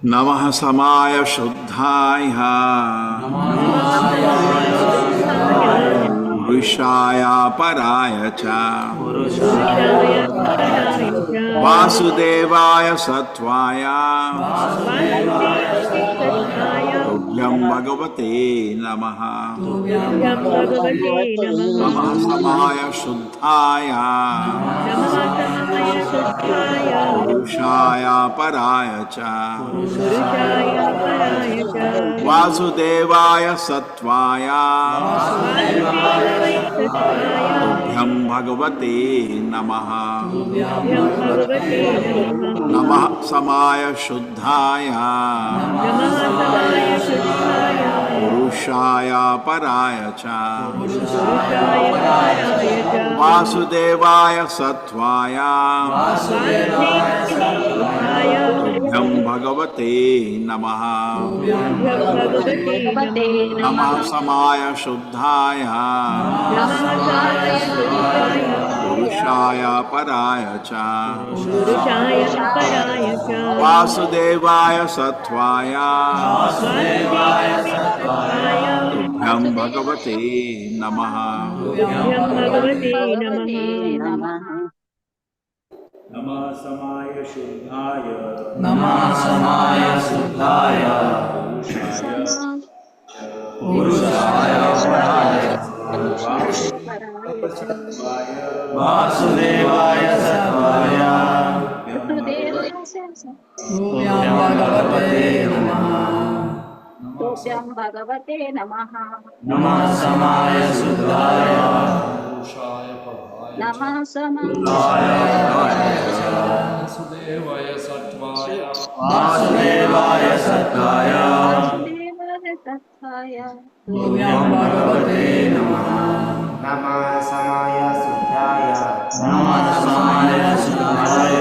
नमः समाय शुद्धाय पुरुषाय पराय च वासुदेवाय सत्वाय तुभ्यं भगवते नमः। नमः समाय शुद्धाय पुरुषाय पराय च वासुदेवाय सत्वाय तुभ्यं भगवते नमः। नमः समाय शुद्धाय पुरुषाय पराय च वासुदेवाय सत्वाय तुभ्यं भगवते नमः। नमः समाय शुद्धाय पुरुषाय पराय च वासुदेवाय सत्वाय तुभ्यं भगवते नमः। नमः समाय शुद्धाय पुरुषाय पराय वासुदेवाय सत्वाय तुभ्यं भगवते नमः। नमः समाय शुद्धाय नमः वासुदेवाय सत्वाय तुभ्यं भगवते नमः। नमः समाय शुद्धाय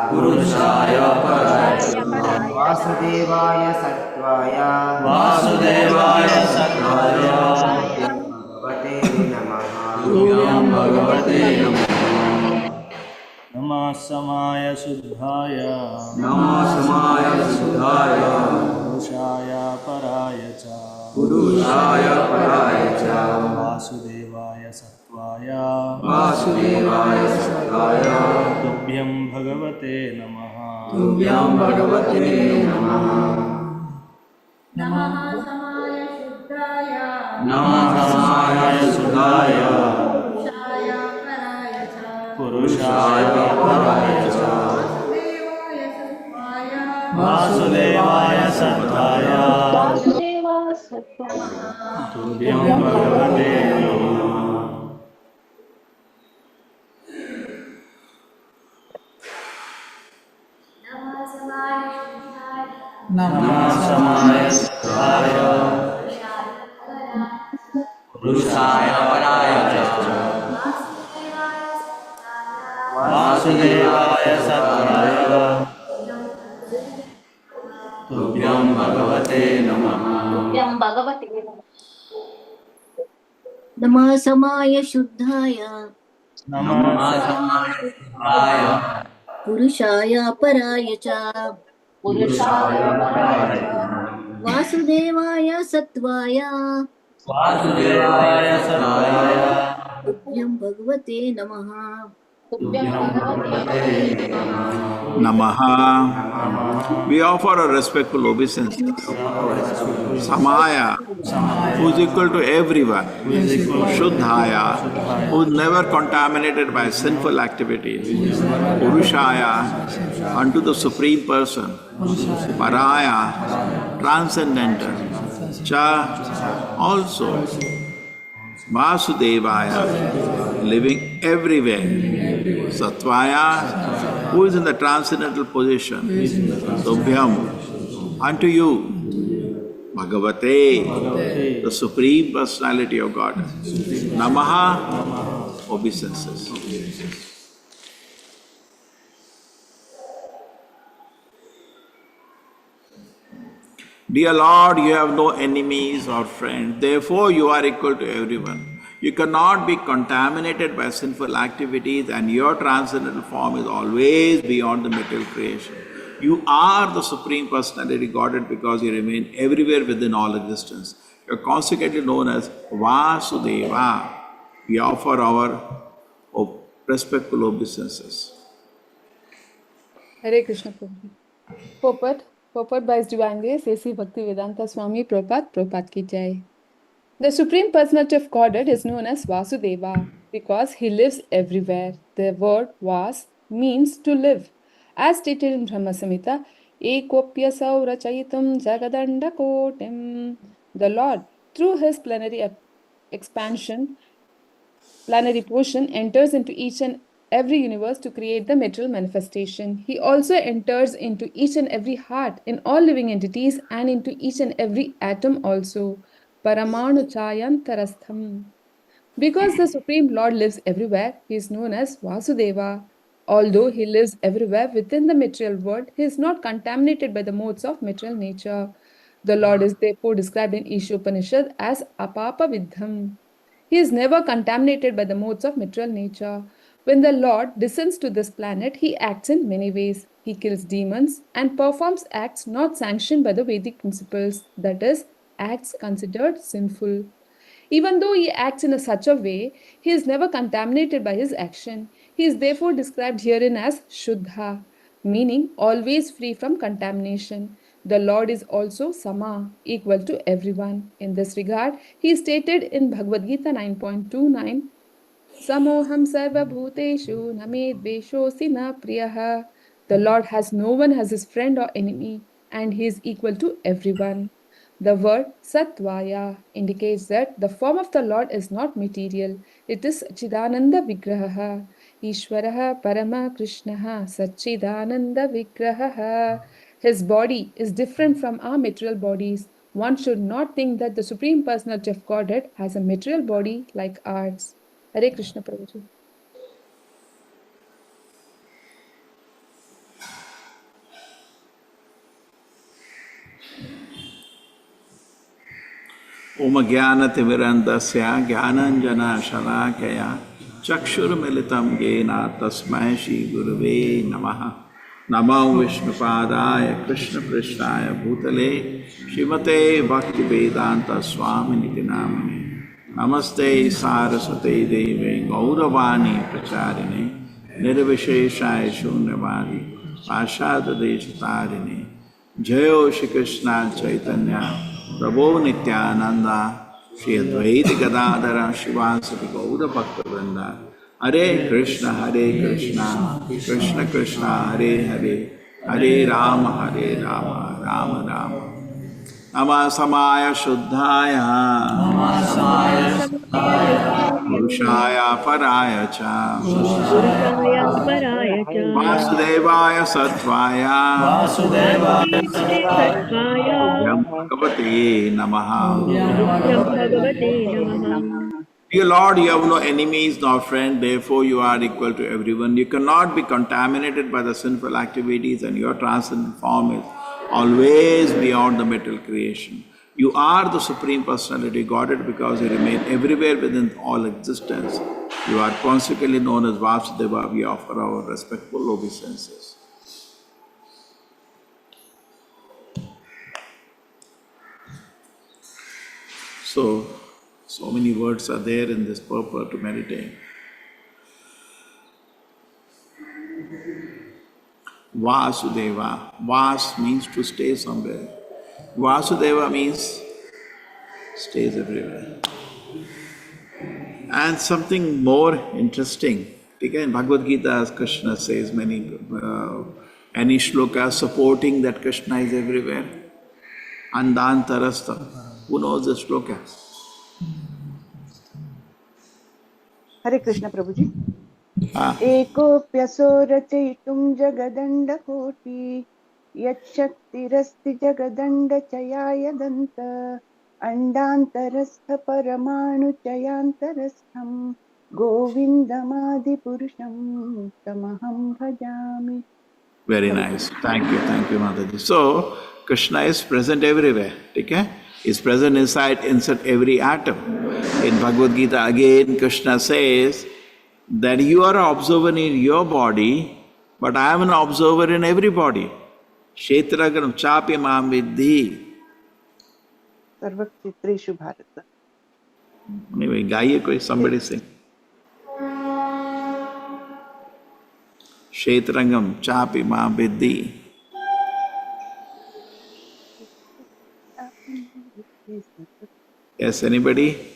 पुरुषाय पराय च वासुदेवाय सत्वाय भगवते नमः। तुभ्यं भगवते नमः। नमः समाय शुद्धाय पुरुषाय पराय च वासुदेवाय सत्वाय तुभ्यं भगवते नमः। नमः समाय शुद्धाय पुरुषाय पराय च वासुदेवाय सत्वाय तुभ्यं भगवते नमः। नमः समाय शुद्धाय पुरुषाय पराय च वासुदेवाय सत्वाय तुभ्यं भगवते नमः। नमः समाय शुद्धाय पुरुषाय पराय च वासुदेवाय सत्वाय तुभ्यं भगवते नमः। Namaha. We offer a respectful obeisance. Samaya, who is equal to everyone. Shuddhaya, who is never contaminated by sinful activities. Purushaya, unto the Supreme Person. Paraya, transcendental. Cha, also. Vasudevaya, living everywhere. Satvaya, who is in the transcendental position. Tubhyam, unto you. Bhagavate, the Supreme Personality of God. Namaha, obeisances. Dear Lord, you have no enemies or friends, therefore you are equal to everyone. You cannot be contaminated by sinful activities, and your transcendental form is always beyond the material creation. You are the Supreme Personality Godhead because you remain everywhere within all existence. You are consequently known as Vasudeva. We offer our respectful obeisances. Hare Krishna Prabhuji. Purport by His Divine Grace, A.C. Bhaktivedanta Swami Prabhupada ki jai. The Supreme Personality of Godhead is known as Vasudeva because He lives everywhere. The word Vas means to live. As stated in Brahma Samhita, Ekopyasau rachayitam jagadanda kotim. The Lord, through His plenary portion, enters into each and every universe to create the material manifestation. He also enters into each and every heart in all living entities and into each and every atom also. Paramanu Chayantarastham. Because the Supreme Lord lives everywhere, He is known as Vasudeva. Although He lives everywhere within the material world, He is not contaminated by the modes of material nature. The Lord is therefore described in Ishopanishad as Apapa Vidham. He is never contaminated by the modes of material nature. When the Lord descends to this planet, He acts in many ways. He kills demons and performs acts not sanctioned by the Vedic principles, that is, acts considered sinful. Even though He acts in such a way, He is never contaminated by His action. He is therefore described herein as Shuddha, meaning always free from contamination. The Lord is also Sama, equal to everyone. In this regard, He stated in Bhagavad Gita 9.29, Samoham sarva bhuteshu name dveshosi na priyaha. The Lord has no one as His friend or enemy, and He is equal to everyone. The word Satvaya indicates that the form of the Lord is not material. It is Chidananda Vigraha. Ishwaraha Parama Krishnaha Satchidananda Vigraha. His body is different from our material bodies. One should not think that the Supreme Personality of Godhead has a material body like ours. Hare Krishna Prabhuji. Om Jnanatimirandasya Jnananjana Shalakaya Chakshurmilitam Yena Tasmai Shri Gurave Namaha. Namo Vishnupadaya Krishna Prishnaya Bhutale Shrimate Bhaktivedanta Swamini Namane. Namaste Saraswate Deve Gauravani Pracharine Nirvisheshaya Shunyavadi Pashada Deshatarine. Jayo Shri Krishna Chaitanya Prabhu Nityananda Shri Advaita Gadadhara Shivasati Gaura Bhakta Vrinda. Hare Krishna, Krishna Krishna, Hare Hare, Hare Rama, Rama Rama. Nama Samaya Shuddhaya, Purushaya Paraya Cha, Vasudevaya Sattvaya, Yam Bhagavate Namaha. Dear Lord, you have no enemies nor friends, therefore you are equal to everyone. You cannot be contaminated by the sinful activities, and your transcendent form is always beyond the material creation. You are the Supreme Personality Godhead because you remain everywhere within all existence. You are consequently known as Vasudeva. We offer our respectful obeisances. So many words are there in this purport to meditate. Vasudeva. Vas means to stay somewhere. Vasudeva means stays everywhere. And something more interesting. Again, Bhagavad Gita, as Krishna says, any shloka supporting that Krishna is everywhere. Andantarastha. Who knows the shloka? Hare Krishna Prabhuji. Ekopyaso rachaitum jagadanda koti yachaktirasti jagadanda chayayadanta andantarastha paramanu chayantarastham govindamadi purusham tamaham bhajami. Very nice. Thank you, Mataji. So, Krishna is present everywhere. Okay? He is present inside every atom. In Bhagavad Gita, again, Krishna says that you are an observer in your body, but I am an observer in every body. Kshetragram chapi mam vidhi. सर्वक्षेत्रेषु Bharat. Anyway, gaiye koi, somebody sing. Kshetrangam chapi mam vidhi. Yes, anybody?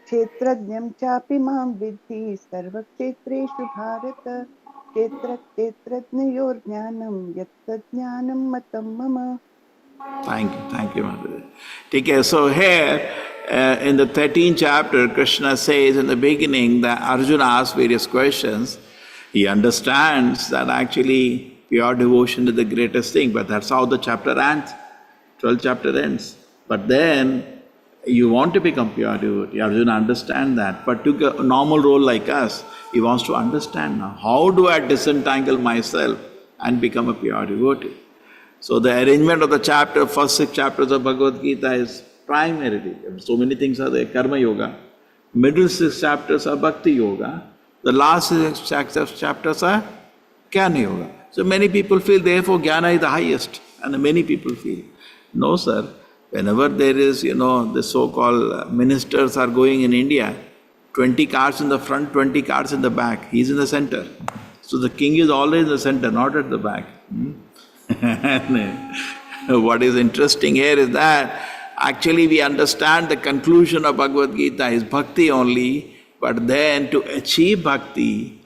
क्षेत्रज्ञं चापि मां विद्धि सर्वक्षेत्रेषु भारत. क्षेत्रज्ञयोर्ज्ञानं यत्तज्ज्ञानं मतं मम. Thank you, Mataji. Okay, so here in the 13th chapter, Krishna says in the beginning that Arjuna asks various questions. He understands that actually pure devotion is the greatest thing, but that's how the chapter ends. 12th chapter ends. But then you want to become pure devotee. Arjuna understands that, but took a normal role like us. He wants to understand now, how do I disentangle myself and become a pure devotee? So the arrangement of the chapter, first 6 chapters of Bhagavad Gita is primarily, so many things are there, Karma Yoga. Middle 6 chapters are Bhakti Yoga. The last 6 chapters are Jnana Yoga. So many people feel therefore Jnana is the highest, and many people feel, no sir, whenever there is, the so-called ministers are going in India, 20 cars in the front, 20 cars in the back, he's in the center. So the king is always in the center, not at the back. What is interesting here is that actually we understand the conclusion of Bhagavad Gita is bhakti only, but then to achieve bhakti,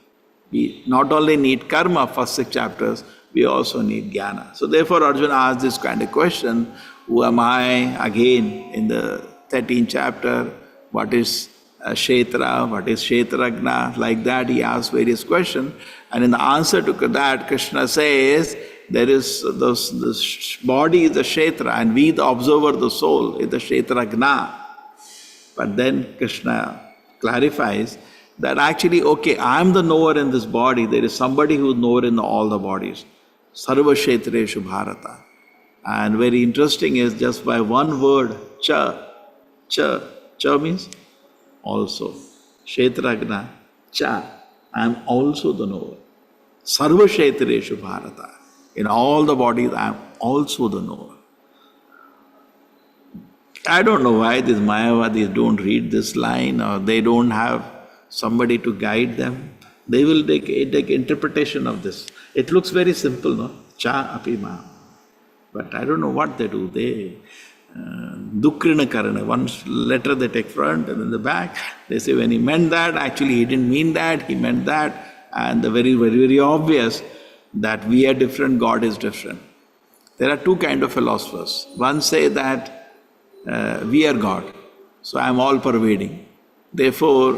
we not only need karma, first 6 chapters, we also need jnana. So therefore Arjuna asks this kind of question, who am I? Again in the 13th chapter, what is Kshetra, what is Kshetragna? Like that he asks various questions, and in the answer to that Krishna says, there is this body is the Kshetra, and we, the observer, the soul, is the Kshetragna. But then Krishna clarifies that actually, okay, I am the knower in this body, there is somebody who is knower in all the bodies. Sarva Kshetreshu Bharata. And very interesting is just by one word, cha means also. Kshetragna, cha, I am also the knower. Sarva Kshetreshu Bharata. In all the bodies, I am also the knower. I don't know why these Mayavadis don't read this line, or they don't have somebody to guide them. They will take interpretation of this. It looks very simple, no? Cha api ma. But I don't know what they do. They dukrina karana. One letter they take front and then the back. They say when he meant that, actually he didn't mean that, he meant that. And the very, very, very obvious that we are different, God is different. There are two kinds of philosophers. One say that we are God, so I am all pervading. Therefore,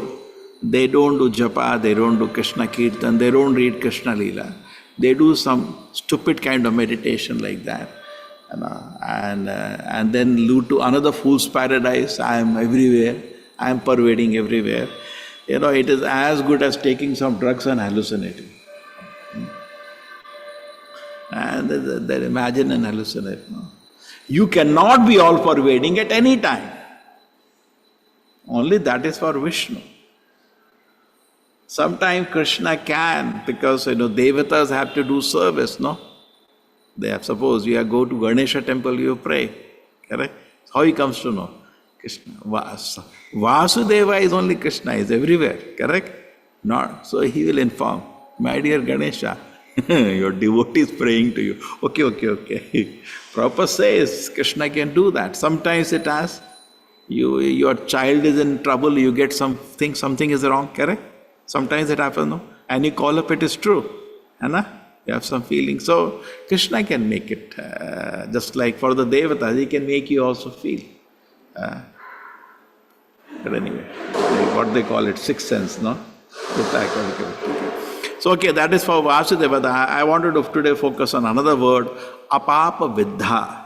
they don't do japa, they don't do Krishna Kirtan, they don't read Krishna Leela. They do some stupid kind of meditation like that. And then lead to another fool's paradise. I am everywhere, I am pervading everywhere. It is as good as taking some drugs and hallucinating. And they imagine and hallucinate. No? You cannot be all pervading at any time. Only that is for Vishnu. Sometimes Krishna can, because devatas have to do service, no? They have, suppose you go to Ganesha temple, you pray, correct? How he comes to know? Krishna. Vasudeva is only Krishna, is everywhere, correct? Not. So he will inform, my dear Ganesha, your devotee is praying to you. Okay. Prabhupada says Krishna can do that. Sometimes it has, your child is in trouble, you get something is wrong, correct? Sometimes it happens, no? And you call up, it is true. You have some feeling. So Krishna can make it, just like for the devatas, he can make you also feel. But anyway, what they call it, sixth sense, no? So okay, that is for Vasudeva. I wanted to today focus on another word, apapa viddha.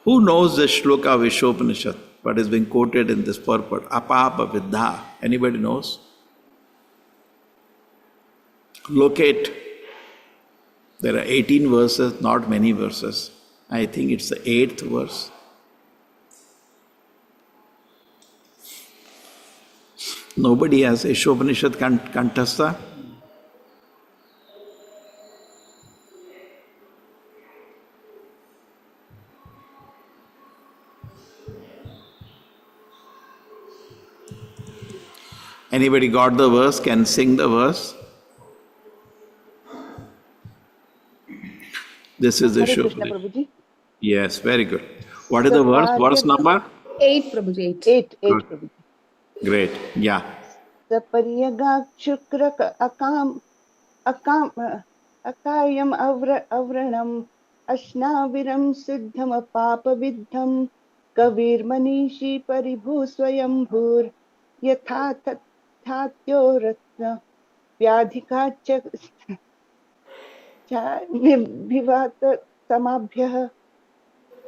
Who knows the shloka of Ishopanishad, what is being quoted in this purport? Apapa viddha. Anybody knows? Locate. There are 18 verses, not many verses. I think it's the 8th verse. Nobody has Ishopanishad Kantastha? Anybody got the verse? Can sing the verse? This is the Hare show. Krishna Prabhuji. Yes, very good. What is the verse? Verse number? 8, Prabhuji, 8. 8 Good. Prabhuji. Great. Yeah. Saparyaga shukra akayam avranam ashnaviram siddham apapa viddham kavir manishi paribhu swayambhur yatha tathatyo ratna vyadhika cha nibhivata samabhyah.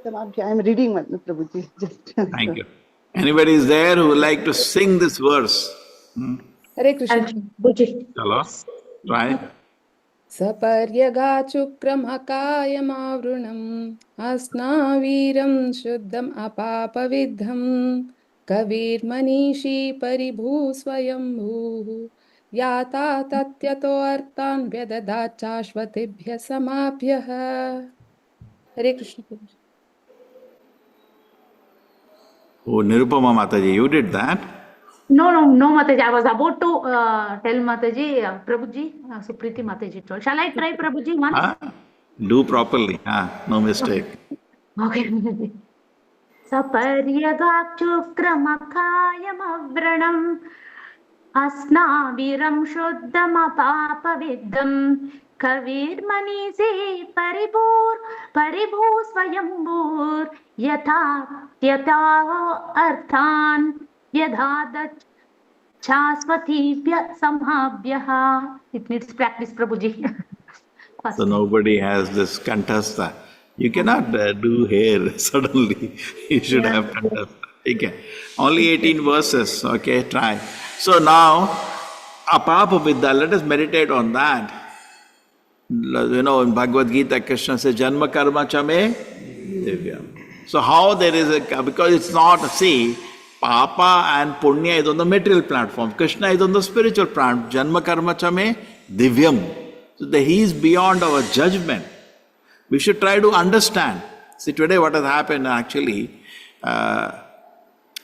I am reading Prabhuji. Just Thank you. Anybody is there who would like to sing this verse? Hare Krishna. Hello? Try. सपर्यगाचुक्रमकायमावृणम् अस्नावीरं शुद्धम् अपापविद्धं कविर्मनीषी परिभू स्वयंभूः याता तत्यतो अर्थान् व्यददात् शाश्वतेभ्यः समाभ्यः. हरे Krishna. Oh, Nirupama Mataji, you did that? No, Mataji. I was about to tell Mataji, Prabhuji, Supriti Mataji told. Shall I try, Prabhuji, once? Ah, do properly. No mistake. Okay. Saparyagakchukramakaayamavranam asnaviram shuddhamapapaviddham kavirmanisi paribhu swayambhur yatha arthan yadhadat chasvatibhya samhabhyah. It needs practice, Prabhuji. So nobody has this kantastha. You cannot do hair suddenly. You should have kantastha. Okay. Only 18 verses. Okay, try. So now, apapa vidya, let us meditate on that. You know, in Bhagavad Gita, Krishna says, Janma karma chame divyam. So how there is a, because it's not, see, Papa and Punya is on the material platform. Krishna is on the spiritual platform. Janma karma chame divyam. So he is beyond our judgment. We should try to understand. See, today what has happened actually,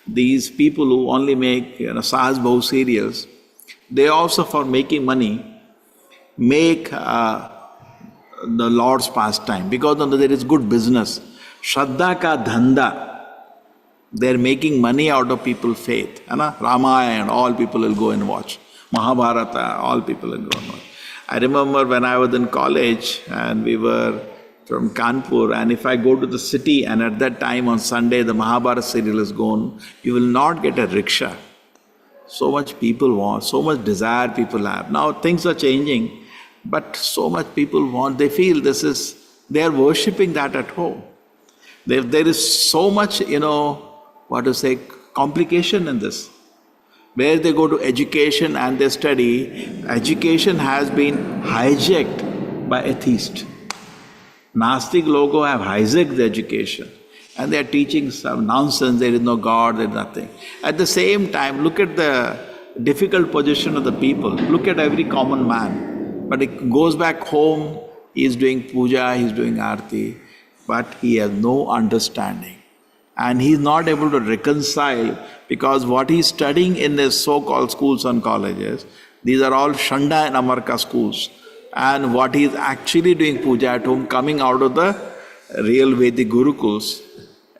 these people who only make Sahas Bahu serials, they also for making money, make the Lord's pastime because there is good business. Shraddha ka dhanda. They're making money out of people's faith. Ramayana, all people will go and watch. Mahabharata, all people will go and watch. I remember when I was in college and we were from Kanpur, and if I go to the city and at that time on Sunday the Mahabharata serial is gone, you will not get a rickshaw. So much people want, so much desire people have. Now things are changing, but so much people want, they feel they are worshipping that at home. There is so much, complication in this. Where they go to education and they study, education has been hijacked by atheists. Nastic logo have hijacked the education and they are teaching some nonsense, there is no God, there is nothing. At the same time, look at the difficult position of the people. Look at every common man. But it goes back home, he is doing puja, he is doing arti, but he has no understanding. And he is not able to reconcile because what he is studying in the so-called schools and colleges, these are all Shanda and Amarka schools. And what he is actually doing puja at home, coming out of the real Vedic Gurukuls,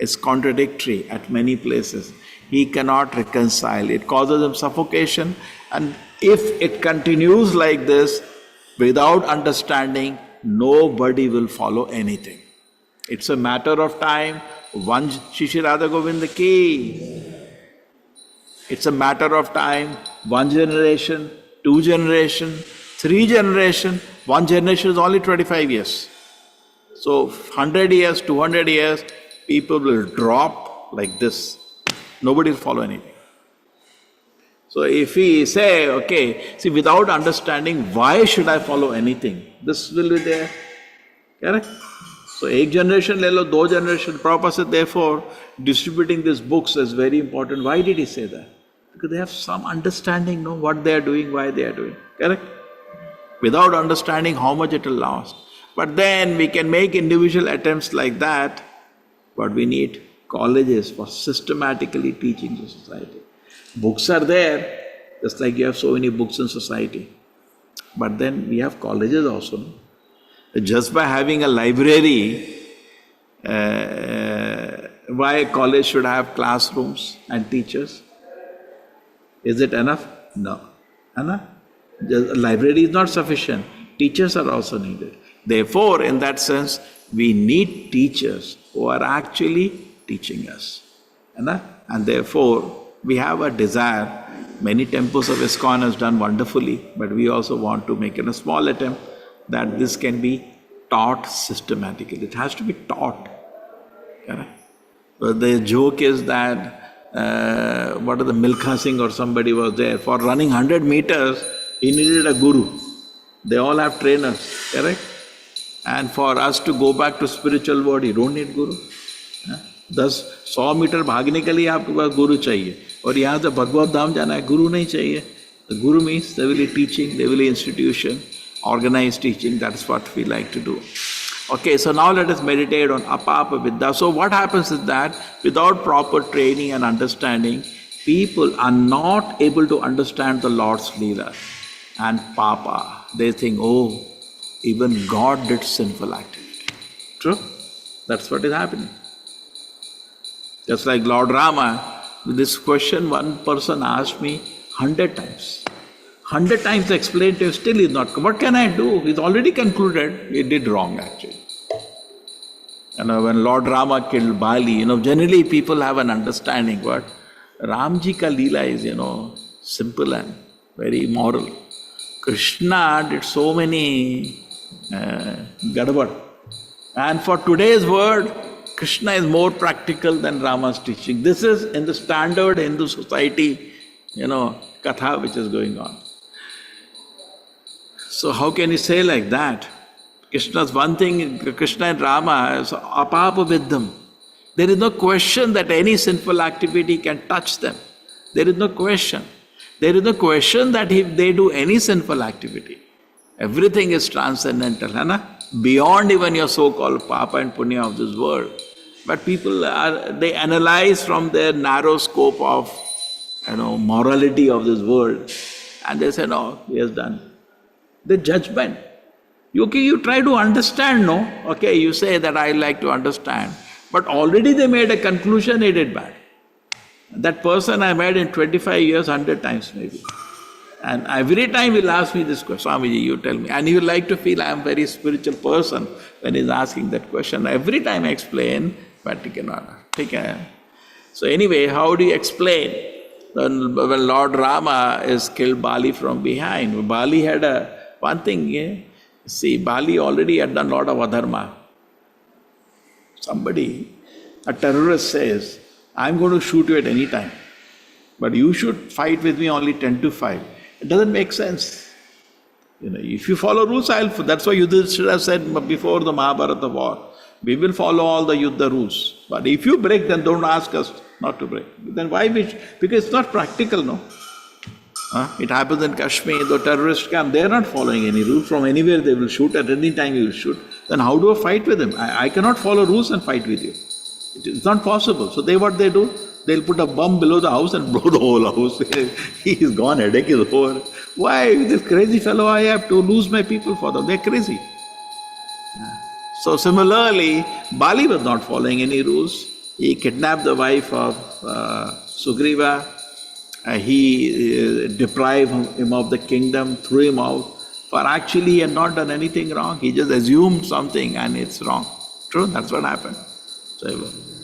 is contradictory at many places. He cannot reconcile. It causes him suffocation. And if it continues like this, without understanding, nobody will follow anything. It's a matter of time. One Shri Radha Govinda ki. It's a matter of time. One generation, two generation, three generation. One generation is only 25 years. So 100 years, 200 years, people will drop like this. Nobody will follow anything. So if we say, okay, see, without understanding, why should I follow anything? This will be there. Correct? So, ek generation le lo, do generation. Prabhupada said, therefore, distributing these books is very important. Why did he say that? Because they have some understanding, know what they are doing, why they are doing. Correct? Without understanding how much it will last. But then we can make individual attempts like that, but we need colleges for systematically teaching the society. Books are there, Just like you have so many books in society. But then we have colleges also. No? Just by having a library, why a college should have classrooms and teachers? Is it enough? No. Enough? The library is not sufficient. Teachers are also needed. Therefore, in that sense, we need teachers who are actually teaching us. And therefore, we have a desire. Many temples of ISKCON has done wonderfully, but we also want to make it a small attempt that this can be taught systematically. It has to be taught. Correct? But the joke is that Milkha Singh or somebody was there. For running 100 meters, he needed a guru. They all have trainers, correct? And for us to go back to spiritual world, you don't need guru. 100 metre भागने के लिए आपके पास गुरु चाहिए और यहाँ से भगवत धाम जाना है, गुरु नहीं चाहिए. The guru means they will be teaching, they will be institution, organized teaching. That's what we like to do. Okay, so now let us meditate on apapa vidya. So what happens is that without proper training and understanding, people are not able to understand the Lord's Leela and papa. They think, oh, even God did sinful activity. True? That's what is happening. Just like Lord Rama, this question one person asked me 100 times. 100 times explained to him, still he's not. What can I do? He's already concluded he did wrong actually. When Lord Rama killed Bali, generally people have an understanding what Ramji ka Leela is, simple and very moral. Krishna did so many gadbad. And for today's word, Krishna is more practical than Rama's teaching. This is in the standard Hindu society, katha which is going on. So how can you say like that? Krishna's one thing, Krishna and Rama is apapa vidyam. There is no question that any sinful activity can touch them. There is no question. There is no question that if they do any sinful activity, everything is transcendental, beyond even your so-called papa and punya of this world. But people they analyze from their narrow scope of morality of this world, and they say, no, he has done. The judgment. You try to understand, no? Okay, you say that I like to understand, but already they made a conclusion he did bad. That person I met in 25 years, 100 times maybe. And every time he'll ask me this question, Swamiji, you tell me. And he will like to feel I am a very spiritual person when he's asking that question. Every time I explain, but he cannot. Okay. So anyway, how do you explain when Lord Rama is killed Bali from behind? Bali had one thing, see, Bali already had done a lot of adharma. Somebody, a terrorist says, I'm going to shoot you at any time, but you should fight with me only 10 to 5. It doesn't make sense. If you follow rules, that's why Yudhishthira said before the Mahabharata war, we will follow all the Yuddha rules. But if you break, then don't ask us not to break. Then why because it's not practical, no? It happens in Kashmir, the terrorists come, they are not following any rules. From anywhere they will shoot, at any time you will shoot. Then how do I fight with them? I cannot follow rules and fight with you. It's not possible. So what they do? They'll put a bomb below the house and blow the whole house. He is gone, headache is over. Why? This crazy fellow, I have to lose my people for them. They're crazy. So similarly, Bali was not following any rules. He kidnapped the wife of Sugriva. He deprived him of the kingdom, threw him out. For actually he had not done anything wrong. He just assumed something and it's wrong. True? That's what happened.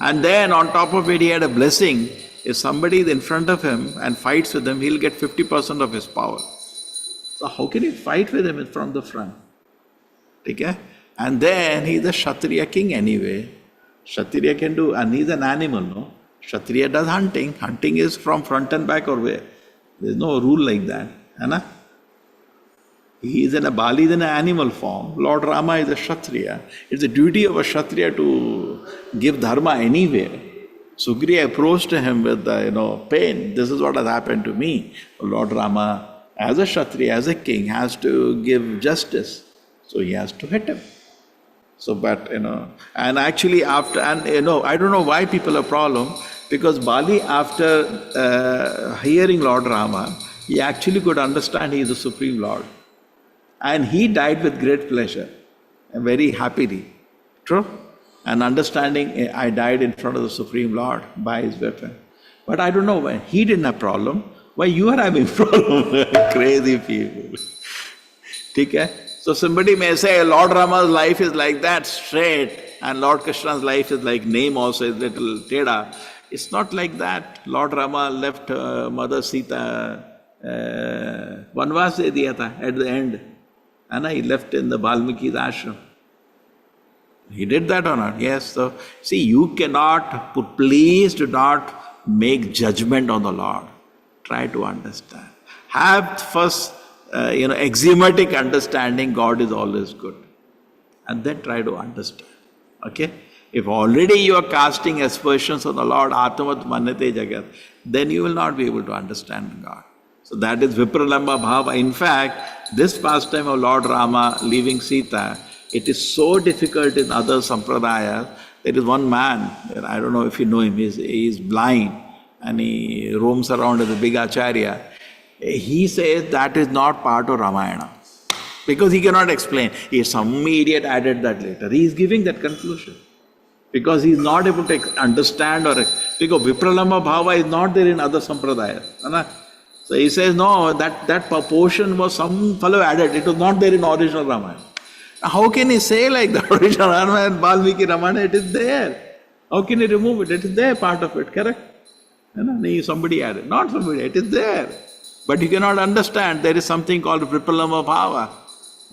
And then on top of it, he had a blessing. If somebody is in front of him and fights with him, he'll get 50% of his power. So how can you fight with him from the front? Okay? And then he's a Kshatriya king anyway. Kshatriya can do, and he's an animal, no? Kshatriya does hunting. Hunting is from front and back or where? There's no rule like that. Hai? He is in a Bali is in an animal form. Lord Rama is a Kshatriya. It's the duty of a Kshatriya to give dharma anywhere. Sugriva approached him with pain. This is what has happened to me. Lord Rama, as a Kshatriya, as a king, has to give justice. So he has to hit him. So, but, and actually after, and I don't know why people have problem, because Bali, after hearing Lord Rama, He actually could understand he is the Supreme Lord. And he died with great pleasure, and very happily. True? And understanding I died in front of the Supreme Lord by his weapon. But I don't know why. He didn't have problem. Why you are having problem? Crazy people. Okay? So somebody may say Lord Rama's life is like that, straight, and Lord Krishna's life is like name also is little teda. It's not like that. Lord Rama left Mother Sita vanvas de diya tha at the end. And he left in the Valmiki's ashram. He did that or not? Yes. So, see, you cannot, please do not make judgment on the Lord. Try to understand. Have first, axiomatic understanding, God is always good. And then try to understand. Okay? If already you are casting aspersions on the Lord, Atmat Manyate Jagat, then you will not be able to understand God. So that is Vipralamba Bhava. In fact, this pastime of Lord Rama leaving Sita, it is so difficult in other sampradayas. There is one man, I don't know if you know him, he is blind and he roams around as a big acharya. He says that is not part of Ramayana because he cannot explain. Some idiot added that later. He is giving that conclusion because he is not able to understand because Vipralamba Bhava is not there in other sampradayas. So he says, no, that portion was some fellow added. It was not there in original Ramayana. Now how can he say like the original Ramayana and Valmiki Ramayana? It is there. How can he remove it? It is there, part of it, correct? Somebody added. Not somebody, it is there. But you cannot understand. There is something called Vipralamba Bhava.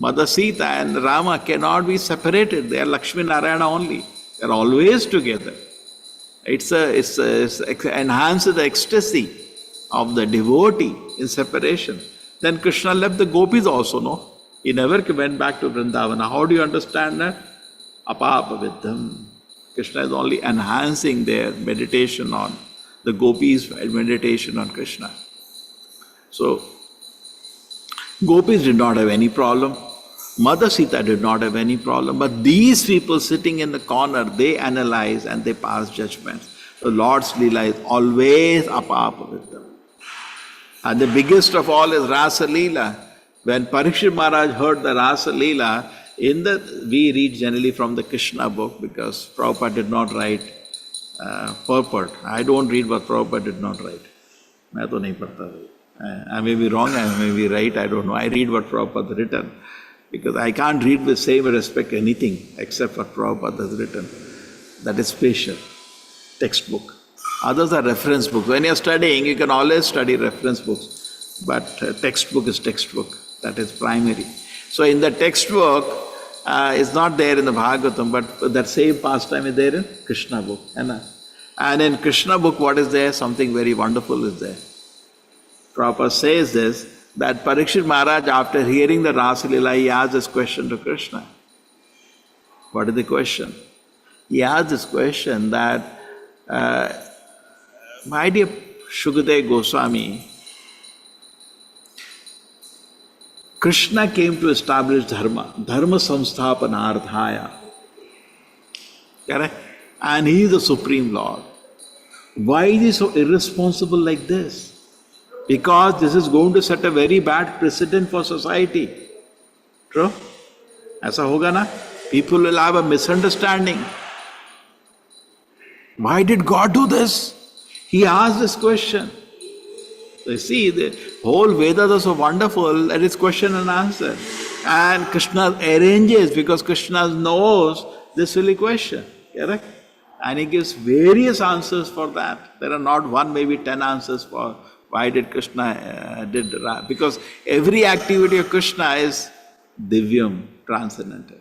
Mother Sita and Rama cannot be separated. They are Lakshmi Narayana only. They are always together. It's enhances the ecstasy of the devotee in separation. Then Krishna left the gopis also, no? He never went back to Vrindavana. How do you understand that? Apapa Viddham. Krishna is only enhancing their meditation on the gopis' meditation on Krishna. So, gopis did not have any problem. Mother Sita did not have any problem. But these people sitting in the corner, they analyze and they pass judgments. The Lord's Leela is always apapa Viddham. And the biggest of all is Rasa Leela. When Parikshit Maharaj heard the Rasa Leela, we read generally from the Krishna book because Prabhupada did not write purport. I don't read what Prabhupada did not write. I may be wrong, I may be right, I don't know. I read what Prabhupada has written because I can't read with same respect anything except what Prabhupada has written. That is special, textbook. Others are reference books. When you are studying, you can always study reference books. But textbook is textbook. That is primary. So in the textbook, it's not there in the Bhagavatam, but that same pastime is there in Krishna book. And in Krishna book, what is there? Something very wonderful is there. Prabhupada says this, that Parikshit Maharaj, after hearing the Rasa Leela, he asked this question to Krishna. What is the question? He asked this question that, my dear Shukadeva Goswami, Krishna came to establish dharma samsthapanardhaya. Correct? And he is the Supreme Lord. Why is he so irresponsible like this? Because this is going to set a very bad precedent for society. True? Aisa hoga na? People will have a misunderstanding. Why did God do this? He asked this question. So you see, the whole Vedas are so wonderful that it's question and answer. And Krishna arranges because Krishna knows this silly question. Correct? And he gives various answers for that. There are not one, maybe 10 answers for why did Krishna did that. Because every activity of Krishna is divyam, transcendental.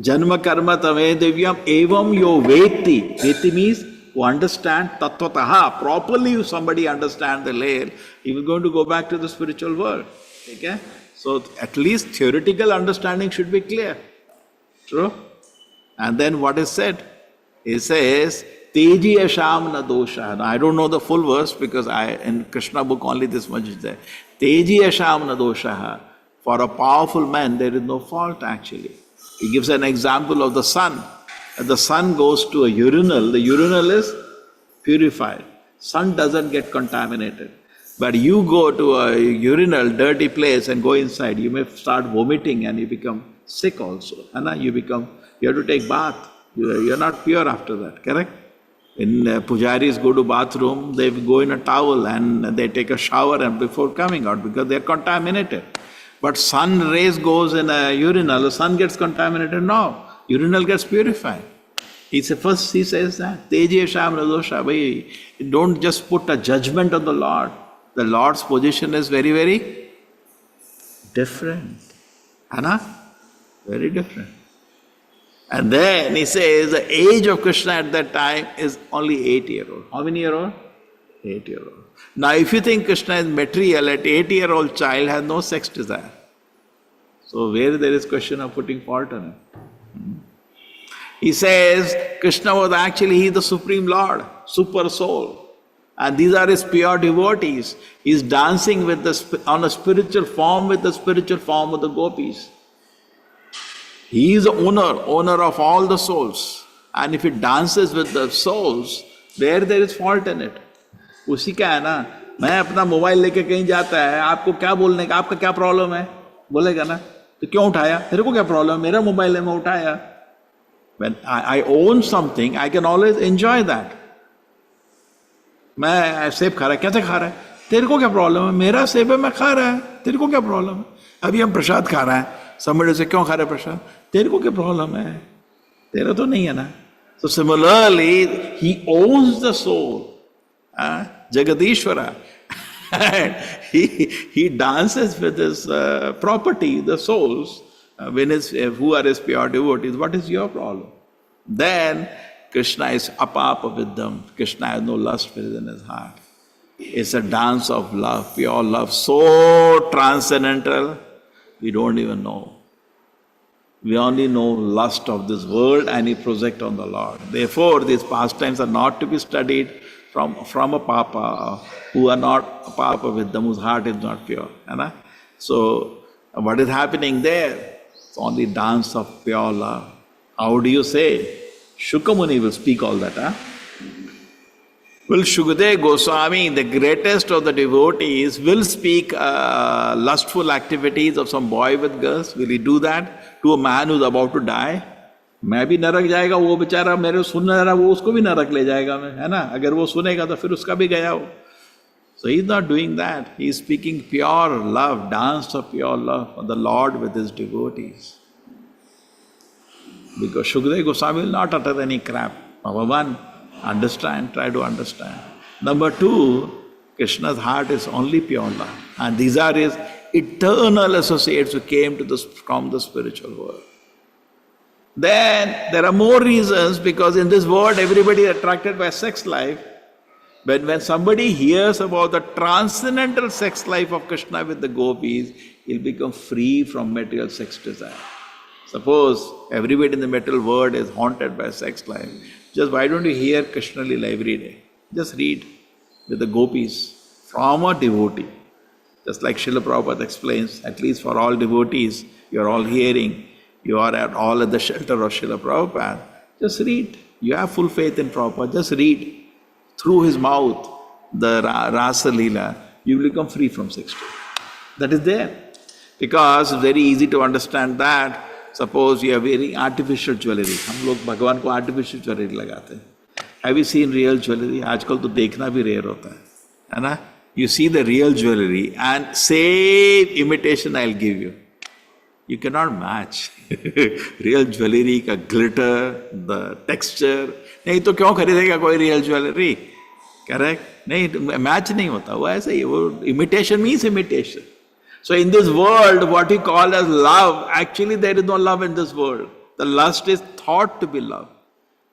Janma karma tame divyam evam yo veti. Veti means who understand tattvataha. Properly if somebody understands the layer, he is going to go back to the spiritual world. Okay? So at least theoretical understanding should be clear. True? And then what is said? He says, Teji asham na dosha. Now I don't know the full verse because in Krishna book only this much is there. Teji asham na dosha. For a powerful man there is no fault actually. He gives an example of the sun. The sun goes to a urinal, the urinal is purified. Sun doesn't get contaminated. But you go to a urinal, dirty place and go inside, you may start vomiting and you become sick also. And you have to take bath. You're not pure after that, correct? When pujaris go to bathroom, they go in a towel and they take a shower and before coming out because they're contaminated. But sun rays goes in a urinal, the sun gets contaminated. No, urinal gets purified. He says that. Teje sham radosha. Don't just put a judgment on the Lord. The Lord's position is very, very different. Very different. And then he says the age of Krishna at that time is only 8-year-old. How many year old? 8-year-old. Now if you think Krishna is material, an 8-year-old child has no sex desire. So where there is question of putting fault on him? He says Krishna was actually the Supreme Lord, Super Soul. And these are his pure devotees. He is dancing with on a spiritual form with the spiritual form of the gopis. He is the owner of all the souls. And if he dances with the souls, there is fault in it. उसी का है ना, मैं अपना mobile लेके कहीं जाता है, आपको क्या बोलने का, आपका क्या प्रॉब्लम है? बोलेगा ना, तो क्यों उठाया? तेरे को क्या प्रॉब्लम है? मेरा मोबाइल है, मैं उठाया. When I own something, I can always enjoy that. मैं सेब खा रहा है, कैसे खा रहा है? तेरे को क्या प्रॉब्लम है? मेरा सेब है, मैं खा रहा है, तेरे को क्या प्रॉब्लम है? अभी हम प्रसाद खा रहे हैं, somebody से क्यों खा रहे हैं प्रसाद? तेरे को क्या प्रॉब्लम है? तेरा तो नहीं है ना. So similarly, he owns the soul, Jagadishwara. he dances with his property, the souls, who are his pure devotees. What is your problem? Then Krishna is apapa with them. Krishna has no lust within his heart. It's a dance of love, pure love, so transcendental, we don't even know. We only know lust of this world and we project on the Lord. Therefore, these pastimes are not to be studied from a papa who are not a papa with them, whose heart is not pure. So, what is happening there? It's only dance of pure love. How do you say? Shukamuni will speak all that. Will Shukadeva Goswami, the greatest of the devotees, will speak lustful activities of some boy with girls? Will he do that to a man who's about to die? मैं भी नरक जाएगा, वो बेचारा मेरे सुन रहा, वो उसको भी नरक ले जाएगा मैं, है ना? अगर वो सुनेगा तो फिर उसका भी गया हो. So he's not doing that. He's speaking pure love, dance of pure love of the Lord with his devotees. Because Shukadeva Goswami will not utter any crap. Number one, understand, try to understand. Number two, Krishna's heart is only pure love. And these are his eternal associates who came from the spiritual world. Then there are more reasons, because in this world everybody is attracted by sex life. But when somebody hears about the transcendental sex life of Krishna with the gopis, he'll become free from material sex desire. Suppose everybody in the material world is haunted by sex life. Just why don't you hear Krishna Lila every day? Just read with the gopis from a devotee. Just like Srila Prabhupada explains, at least for all devotees, you're all hearing, you are all at the shelter of Srila Prabhupada. Just read. You have full faith in Prabhupada. Just read. Through his mouth, the Rasa Leela, you will become free from sex. That is there. Because it's very easy to understand that. Suppose you are wearing artificial jewelry. हम लोग भगवान को artificial jewelry लगाते हैं. Have you seen real jewelry? आजकल तो देखना भी rare होता है ना? You see the real jewelry and same imitation I'll give you. You cannot match. Real jewelry का glitter, the texture. नहीं तो क्यों खरीदेगा कोई real jewelry? Correct? नहीं, match नहीं होता. वो ऐसे ही, वो imitation means imitation. So in this world, what we call as love, actually there is no love in this world. The lust is thought to be love.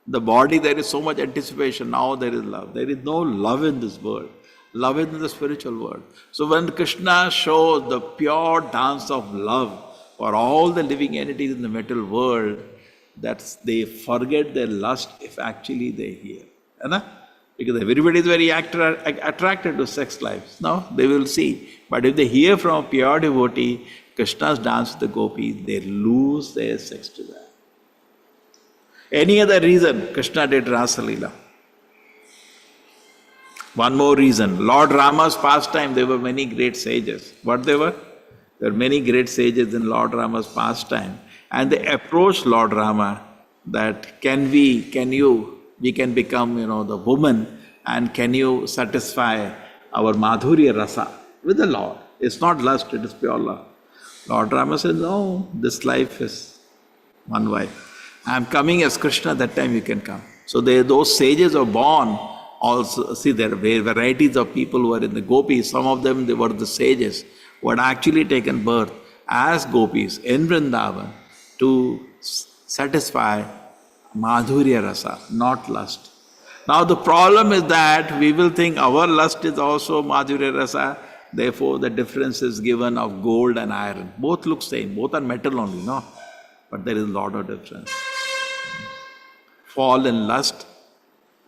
The body, there is so much anticipation, now there is love. There is no love in this world. Love is in the spiritual world. So when Krishna shows the pure dance of love for all the living entities in the material world, that's they forget their lust if actually they hear. Because everybody is very attracted to sex lives. No, they will see. But if they hear from a pure devotee, Krishna's dance with the gopis, they lose their sex desire. Any other reason Krishna did Rasa Leela? One more reason. Lord Rama's pastime, there were many great sages. What they were? There were many great sages in Lord Rama's pastime. And they approached Lord Rama that we can become, the woman, and can you satisfy our Madhurya Rasa with the Lord? It's not lust, it is pure love. Lord Rama said, no, this life is one wife. I'm coming as Krishna, that time you can come. So those sages are born also. See, there were varieties of people who were in the gopis. Some of them, they were the sages who had actually taken birth as gopis in Vrindavan to satisfy Madhurya Rasa, not lust. Now the problem is that we will think our lust is also Madhurya Rasa, therefore the difference is given of gold and iron. Both look same, both are metal only, no? But there is a lot of difference. Fall in lust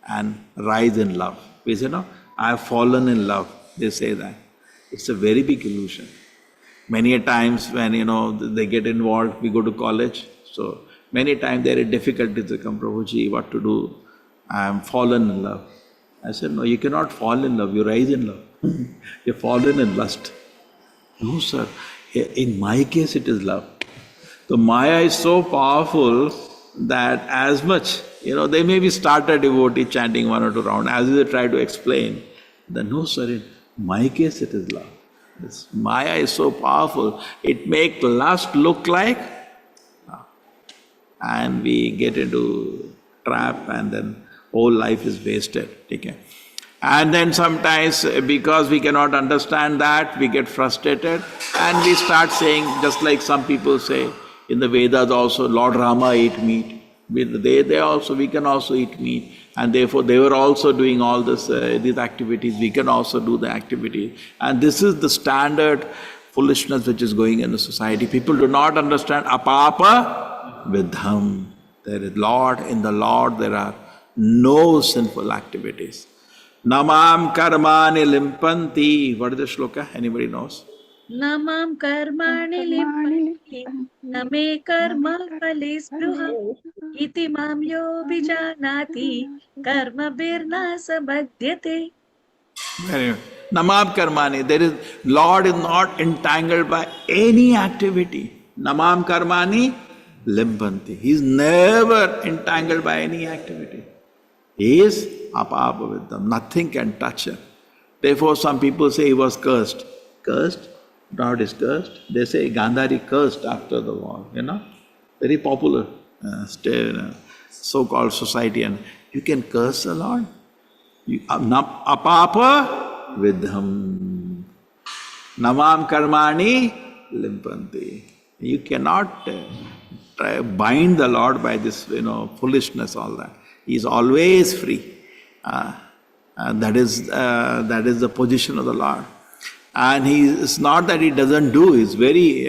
and rise in love. We say, no, I have fallen in love. They say that. It's a very big illusion. Many a times when, they get involved, we go to college, so many times there are difficulties to come, Prabhuji, what to do? I am fallen in love. I said, no, you cannot fall in love, you rise in love. You're fallen in lust. No, sir. In my case, it is love. The Maya is so powerful that as much, they may be starter devotee chanting 1 or 2 rounds, as they try to explain, then no, sir, in my case, it is love. This Maya is so powerful, it makes lust look like, and we get into trap, and then whole life is wasted. Okay? And then sometimes, because we cannot understand that, we get frustrated, and we start saying, just like some people say, in the Vedas also, Lord Rama ate meat. We can also eat meat, and therefore they were also doing all these activities. We can also do the activity, and this is the standard foolishness which is going in the society. People do not understand apapa vidham. There is Lord, in the Lord there are no sinful activities. Namam karmani limpanti. What is the shloka? Anybody knows? Namam karmani limpanti, name karma phale spruha, iti mam yo bijanati, karma birna sabhadyate. Very good. Namam karmani. There is, Lord is not entangled by any activity. Namam karmani limpanti. He is never entangled by any activity. He is apapa vidham. Nothing can touch him. Therefore, some people say he was cursed. Cursed? God is cursed. They say Gandhari cursed after the war, very popular so-called society. And you can curse the Lord? Apapa vidham. Namam karmani limpanti. You cannot try bind the Lord by this, foolishness, all that. He is always free. That is the position of the Lord. And it's not that he doesn't do, he's very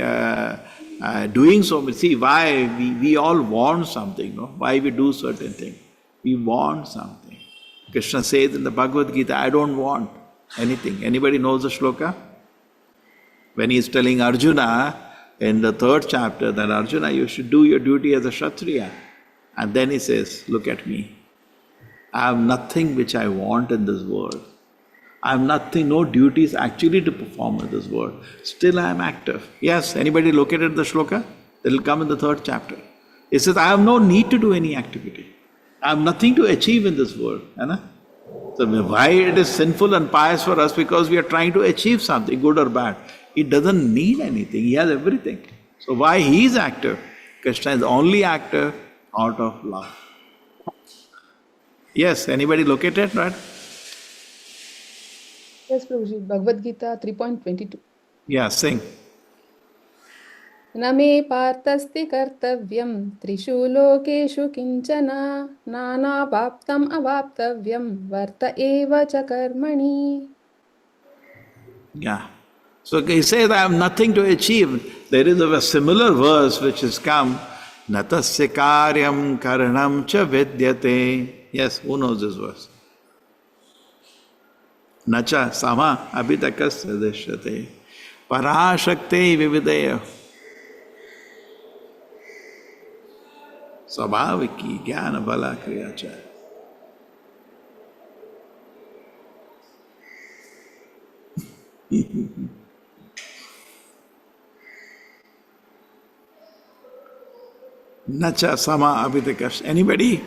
doing so much. See, why we all want something, no? Why we do certain things? We want something. Krishna says in the Bhagavad Gita, I don't want anything. Anybody knows the shloka? When he is telling Arjuna in the 3rd chapter that Arjuna, you should do your duty as a Kshatriya. And then he says, look at me. I have nothing which I want in this world. I have nothing, no duties actually to perform in this world. Still I am active. Yes, anybody located the shloka? It will come in the 3rd chapter. It says, I have no need to do any activity. I have nothing to achieve in this world. So why it is sinful and pious for us? Because we are trying to achieve something, good or bad. He doesn't need anything, he has everything. So why he is active? Krishna is only active out of love. Yes, anybody located, right? Yes, Prabhuji. Bhagavad Gita 3.22. Yeah, sing. न मे पार्थस्ति कर्तव्यं त्रिषु लोकेषु किञ्चन नानावाप्तम् अवाप्तव्यं वर्त एव च कर्मणि. Yeah. So he says, I have nothing to achieve. There is a similar verse which has come, Natasya karyam karanam cha vidyate. Yes, who knows this verse? Nacha sama abhitakas sadeshyate. Parashakte vivideya. Sabhaviki jnana bala kriyacha. Nacha sama abhitakash. Anybody?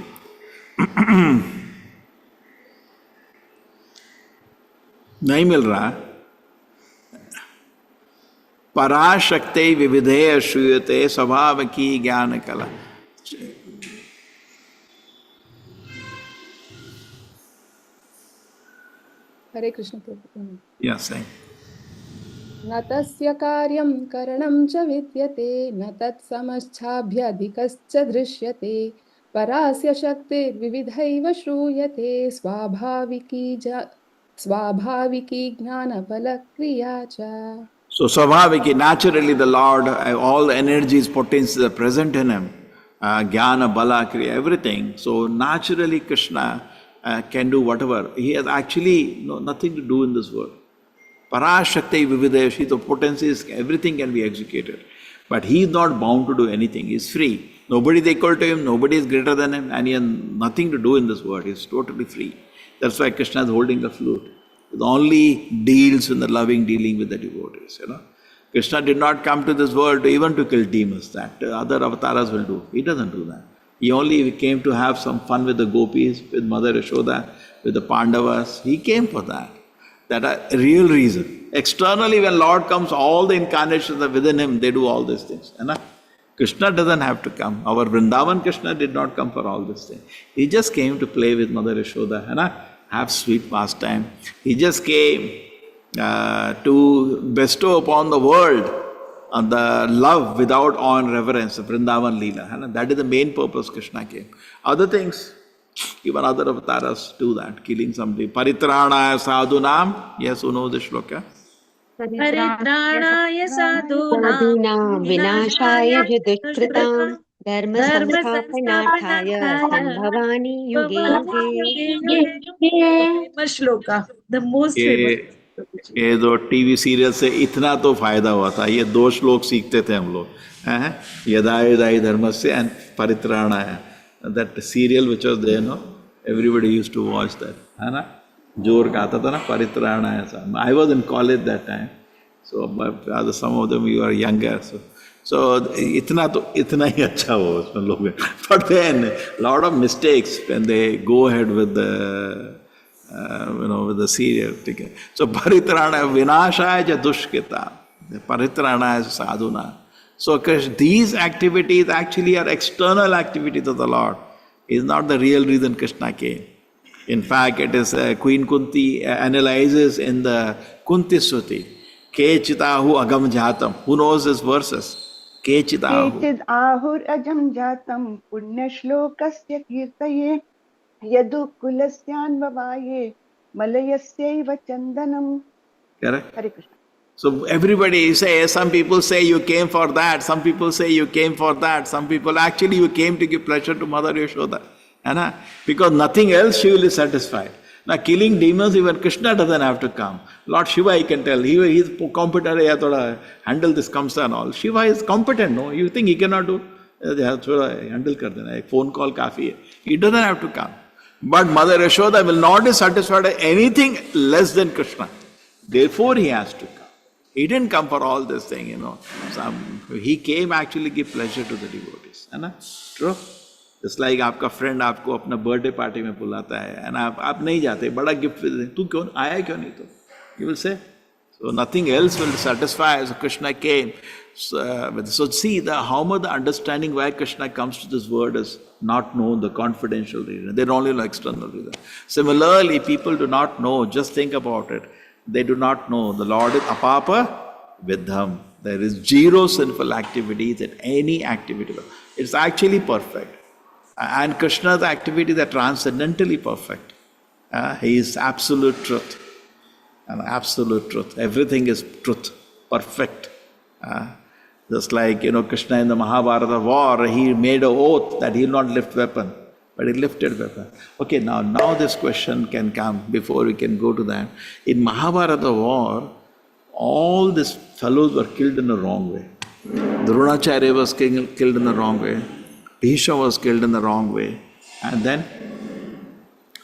नहीं मिल रहा. पराशक्ति विविधेय श्रूयते स्वभाव की ज्ञान कला. Hare Krishna Prabhu. Yes, saying. न तस्य कार्यं करणं च विद्यते न तत्समच्छाभ्यधिकश्च दृश्यते परास्य शक्तिर्विविधैव श्रूयते स्वाभाविकी ज्ञानफलक्रिया च. So Svabhaviki, naturally the Lord, all the energies, potencies are present in him. Jnana, Bala, Kriya, everything. So naturally Krishna can do whatever. He has actually nothing to do in this world. Parashakti Vivideshi, the potencies, everything can be executed. But he is not bound to do anything. He is free. Nobody is equal to him, nobody is greater than him, and he has nothing to do in this world. He is totally free. That's why Krishna is holding a flute. It only deals in the loving dealing with the devotees, Krishna did not come to this world even to kill demons, that other avatars will do. He doesn't do that. He only came to have some fun with the gopis, with Mother Yashoda, with the Pandavas. He came for that. That's a real reason. Externally, when Lord comes, all the incarnations are within him, they do all these things. Krishna doesn't have to come. Our Vrindavan Krishna did not come for all these things. He just came to play with Mother Yashoda, have sweet pastime. He just came to bestow upon the world the love without awe and reverence, the Vrindavan Leela. That is the main purpose Krishna came. Other things, even other avatars do that, killing somebody. Paritranaya sadhunam. Yes, who knows the shloka? परित्राणाय साधूनां साधूनां विनाशाय च दुष्कृतां धर्मसंस्थापनार्थाय धर्मसंस्थापनार्थाय सम्भवानि युगे युगे. famous shloka, the most famous. ये दो TV serial से इतना तो फायदा हुआ था. ये 2 श्लोक सीखते थे हम लोग. यदा यदाहि धर्मस्य and परित्राणाय. That serial which was there, everybody used to watch that. जोर का आता था ना, परित्राणाय. I was in college that time, so some of them you are younger, so इतना ही अच्छा हो उसमें लोग. But then lot of mistakes when they go ahead with the with the serial. So paritranaya vinashaya ja dushkrita, paritranaya sadhuna. So these activities actually are external activities of the Lord. It is not the real reason Krishna came. In fact, it is Queen Kunti analyzes in the Kunti Suti, Ke chitahu agam jatam. Who knows these verses? Ke chitahu. केचिद् आहुरजं जातं पुण्यश्लोकस्य कीर्तये यदुकुलस्यान्ववाये मलयस्यैव चन्दनम्. Correct? Hare Krishna. So everybody says, some people say you came for that, some people say you came for that, some people actually you came to give pleasure to Mother Yashoda. Because nothing else she will be satisfied. Now killing demons, even Krishna doesn't have to come. Lord Shiva, he can tell, he is competent, handle this comes and all. Shiva is competent, no? You think he cannot do? Handle kar dena, ek phone call kafi hai. He doesn't have to come. But Mother Yashoda will not be satisfied with anything less than Krishna. Therefore he has to come. He didn't come for all this thing, he came actually give pleasure to the devotees. True? Just like आपका friend आपको अपना birthday party में बुलाता है and आप नहीं जाते, बड़ा gift देते, तू क्यों आया क्यों नहीं तो? You will say. So nothing else will satisfy. So Krishna came. So see how much the understanding why Krishna comes to this world is not known, the confidential reason. They only know external reason. Similarly, people do not know, just think about it. They do not know the Lord is apapa vidham. There is zero sinful activities in any activity. It's actually perfect. And Krishna's activities are transcendentally perfect. He is absolute truth. And absolute truth. Everything is truth. Perfect. Just like, Krishna in the Mahabharata war, he made an oath that he will not lift weapon. But he lifted weapon. Okay, now this question can come before we can go to that. In Mahabharata war, all these fellows were killed in the wrong way. Dronacharya was killed in the wrong way. Bhishma was killed in the wrong way. And then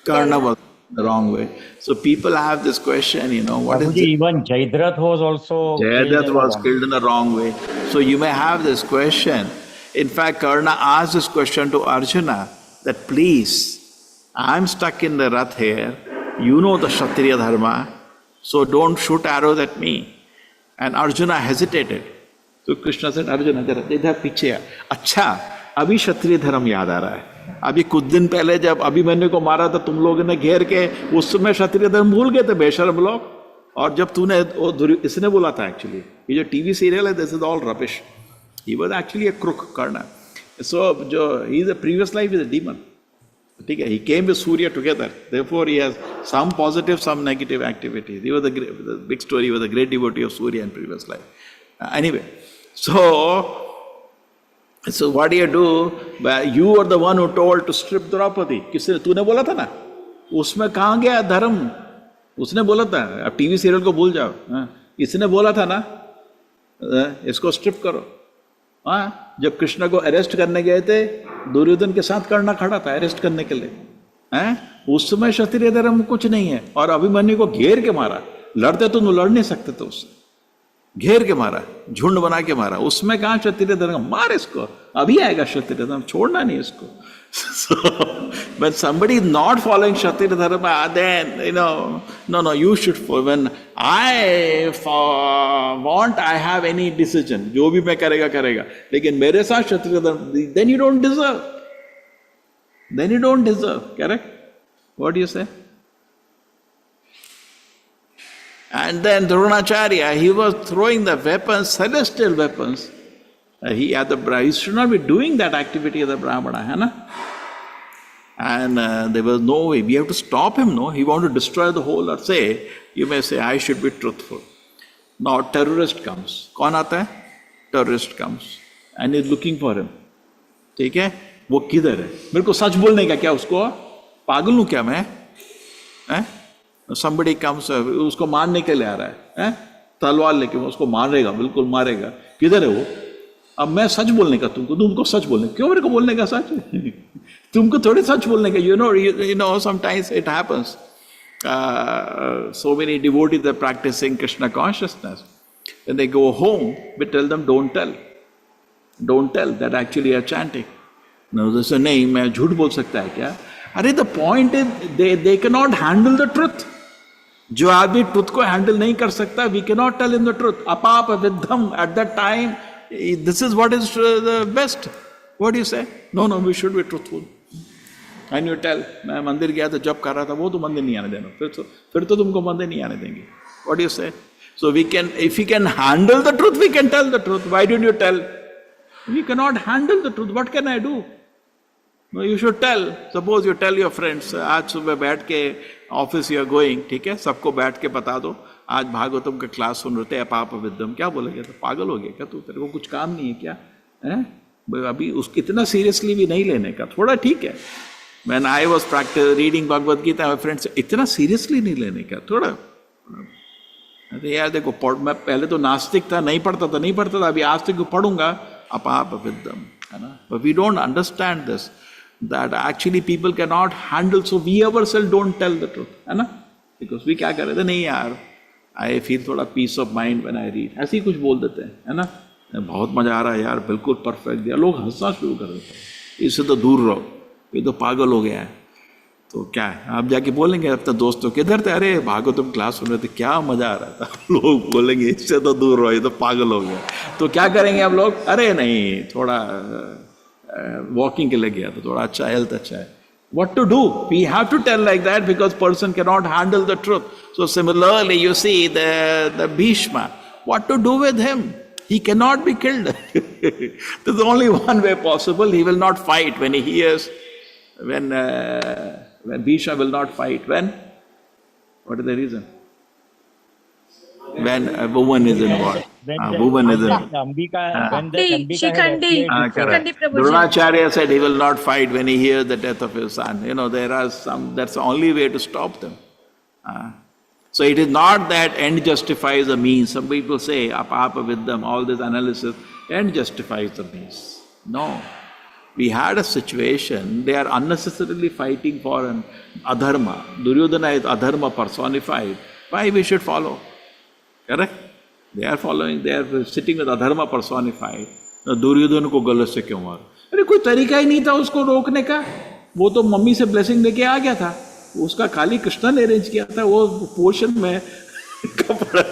Karna was the wrong way. So people have this question, what is Prabhuji, it? even Jayadratha was also Jayadratha was killed in the wrong way. So you may have this question. In fact, Karna asked this question to Arjuna that please, I'm stuck in the Rath here. You know the Kshatriya Dharma, so don't shoot arrows at me. And Arjuna hesitated. So Krishna said, Arjuna, idhar piche hai. अच्छा, अभी क्षत्रिय धर्म याद आ रहा है. अभी कुछ दिन पहले जब अभिमन्यु को मारा था तुम लोगों ने घेर के, उस समय क्षत्रिय धर्म भूल गए थे बेशर्म लोग. और जब तूने इसने बोला था एक्चुअली, ये जो टीवी सीरियल है, this is all rubbish. He was actually a crook, Karna. So he is a previous life is a demon. He came with Surya together. Therefore, he has some positive, some negative activities. He was the big story. He was a great devotee of Surya in previous life. Anyway, so what do? You are the one who told to strip Draupadi. किसने तूने बोला था ना? उसमें कहाँ गया धर्म? उसने बोला था. अब टीवी सीरियल को भूल जाओ. किसने बोला था ना? इसको स्ट्रिप करो. हाँ, जब कृष्ण को अरेस्ट करने गए थे, दुर्योधन के साथ कर्ण खड़ा था अरेस्ट करने के लिए. हैं? उस समय क्षत्रिय धर्म कुछ नहीं है. और अभिमन्यु को घेर के मारा. लड़ते तो लड़ नहीं सकते थे उससे. घेर के मारा, झुंड बना के मारा. उसमें कहाँ क्षत्रिय धर्म? मार इसको. अभी आएगा क्षत्रिय धर्म, छोड़ना नहीं इसको. So when somebody is not following Kshatriya Dharma, then, no, you should follow. When I want, I have any decision. जो भी मैं करेगा. लेकिन मेरे साथ Kshatriya Dharma, then you don't deserve. Then you don't deserve. Correct? What do you say? And then Dronacharya, he was throwing the weapons, celestial weapons. He should not be doing that activity as a Brahmana, hai na? And there was no way. We have to stop him, no? He wanted to destroy the whole earth. You may say, I should be truthful. Now terrorist comes. कौन आता है? Terrorist comes. And is looking for him. ठीक है? वो किधर है? मेरे को सच बोलने का क्या उसको? पागल हूँ क्या मैं? Somebody comes, उसको मारने के लिए आ रहा है? तलवार लेके उसको मारेगा, बिल्कुल मारेगा. किधर है वो? अब मैं सच बोलने का तुमको सच बोलने, क्यों मेरे को बोलने का सच? तुमको थोड़ी सच बोलने का. You know, sometimes it happens. So many devotees are practicing Krishna consciousness. When they go home, we tell them, don't tell. Don't tell that actually are chanting. No, they say, नहीं, मैं झूठ बोल सकता है क्या? अरे the point is, they cannot handle the truth. जो आदमी truth को handle नहीं कर सकता, we cannot tell him the truth. Apapa vidham, at that time, this is what is the best. What do you say? No, we should be truthful. And you tell, मैं मंदिर गया तो जब कर रहा था, वो तो मंदिर नहीं आने देना. फिर तो तुमको मंदिर नहीं आने देंगे. What do you say? So if we can handle the truth, we can tell the truth. Why don't you tell? We cannot handle the truth. What can I do? No, you should tell. Suppose you tell your friends, आज सुबह बैठ के office you are going, ठीक है, सबको बैठ के बता दो, आज भागवतम का क्लास सुन रहे थे, अपाप विद्यम. क्या बोलेगे? तो पागल हो गया क्या तू? तेरे को कुछ काम नहीं है क्या? है? अभी उसको इतना सीरियसली भी नहीं लेने का. थोड़ा ठीक है. When I was reading Bhagavad Gita, my friends, इतना सीरियसली नहीं लेने का. थोड़ा अरे यार देखो, मैं पहले तो नास्तिक था, नहीं पढ़ता था, अभी आज तक पढ़ूंगा. अपाप विद्यम, है ना? But we don't understand this, that actually people cannot handle, so we ourselves don't tell the truth, है ना? Because we क्या कर रहे थे? नहीं यार, I feel थोड़ा peace of mind when I read. ऐसे ही कुछ बोल देते हैं, है ना? बहुत मजा आ रहा है यार, बिल्कुल परफेक्ट दिया. लोग हंसना शुरू कर देते हैं. इससे तो दूर रहो, ये तो पागल हो गया है. तो क्या है, आप जाके बोलेंगे अपने दोस्तों, किधर थे? अरे भागवतम क्लास सुन रहे थे, क्या मजा आ रहा था. लोग बोलेंगे इससे तो दूर रहो, ये तो पागल हो गया. तो क्या करेंगे आप लोग? अरे नहीं, थोड़ा वॉकिंग के लिए गया तो थोड़ा अच्छा, हेल्थ अच्छा है. What to do? We have to tell like that because person cannot handle the truth. So similarly, you see the Bhishma. What to do with him? He cannot be killed. There's only one way possible. He will not fight when he hears. When Bhishma will not fight. When? What is the reason? When a woman is involved. Woman is involved. Shikandi Prabhuji. Dronacharya said he will not fight when he hears the death of his son. There are some, that's the only way to stop them. So it is not that end justifies the means. Some people say, apapa vidyam, all this analysis, end justifies the means. No. we had a situation, they are unnecessarily fighting for an adharma. Duryodhana is adharma personified. Why we should follow? Correct? They are following, they are sitting with adharma personified. Duryodhan को गलत से क्यों मारो? अरे कोई तरीका ही नहीं था उसको रोकने का, वो तो मम्मी से ब्लेसिंग लेके आ गया था, उसका खाली कृष्ण ने अरेंज किया था, वो पोर्शन में कपड़ा,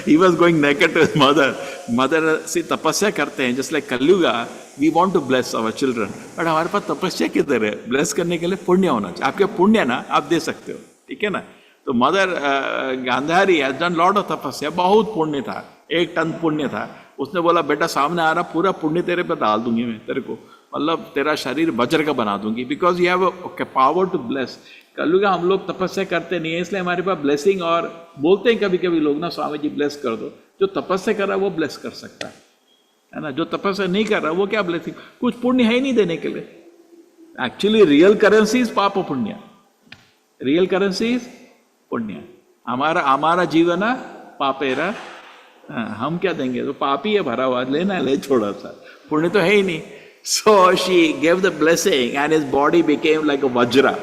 he was going naked to his mother. Mother से तपस्या करते हैं, just like Kalyuga, we want to bless our children, but हमारे पास तपस्या किधर है? ब्लेस करने के लिए पुण्य होना चाहिए, आपके पुण्य ना आप दे सकते हो, ठीक है ना? तो mother Gandhari has done lot of तपस्या, बहुत पुण्य था, 1 टन पुण्य था। उसने बोला बेटा सामने आ रहा, पूरा पुण्य तेरे पे डाल दूंगी मैं, तेरे को मतलब तेरा शरीर वज्र का बना दूंगी, because you have a power to bless. कलयुगा हम लोग तपस्या करते नहीं है, इसलिए हमारे पास ब्लेसिंग, और बोलते हैं कभी कभी लोग ना स्वामी जी ब्लेस कर दो, जो तपस्या कर रहा है वो ब्लेस कर सकता है ना, जो तपस्या नहीं कर रहा वो क्या ब्लेसिंग, कुछ पुण्य है ही नहीं देने के लिए। एक्चुअली रियल करेंसी इज पाप पुण्य, रियल करेंसी इज पुण्य। हमारा जीवन है पापेरा, हम क्या देंगे, तो पाप ही है भरा हुआ, लेना है ले, छोड़ा सा, पुण्य तो है ही नहीं। So she gave the blessing and his body became like a Vajra.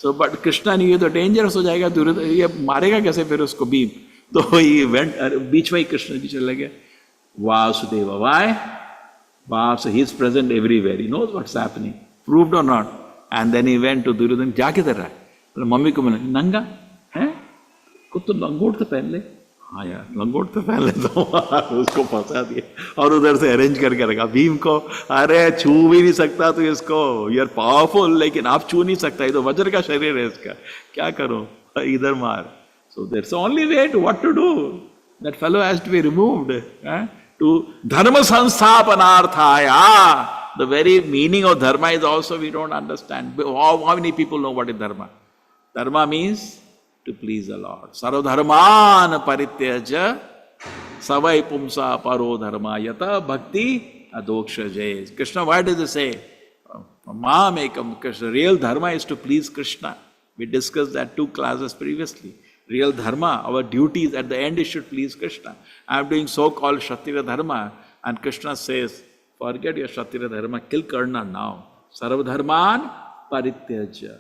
So but Krishna ने ये तो डेंजरस हो जाएगा, ये मारेगा कैसे फिर उसको भीम, तो ये वेंट, बीच में ही कृष्ण जी चले गए। Vasudev, why? Was, he is present everywhere, he knows what's happening, proved or not. And then he went to Duryodhan, क्या किधर रहा है? मम्मी को मिला, नंगा है, कुछ तो लंगोट तो पहन ले। हाँ यार लंगोट तो पहन लेता हूँ, उसको फंसा दिया और उधर से अरेंज करके रखा भीम को। अरे छू भी नहीं सकता तो इसको, यू आर पावरफुल, लेकिन आप छू नहीं सकता, ये तो वज्र का शरीर है इसका, क्या करो, इधर मार। So that's only way to what to do, that fellow has to be removed to धर्म संस्थापनार्थाय। The very meaning of dharma is also we don't understand. How many people know what is dharma? Dharma means to please the Lord. Sarvadharman parityajya savai pumsa paro dharma yata bhakti adokshaje. Krishna, why does it say Maam ekam Krishna? Real dharma is to please Krishna. We discussed that 2 classes previously. Real dharma, our duties at the end, it should please Krishna. I am doing so-called Kshatriya dharma, and Krishna says, forget your Kshatriya dharma, kill Karna now. Sarvadharman parityajya.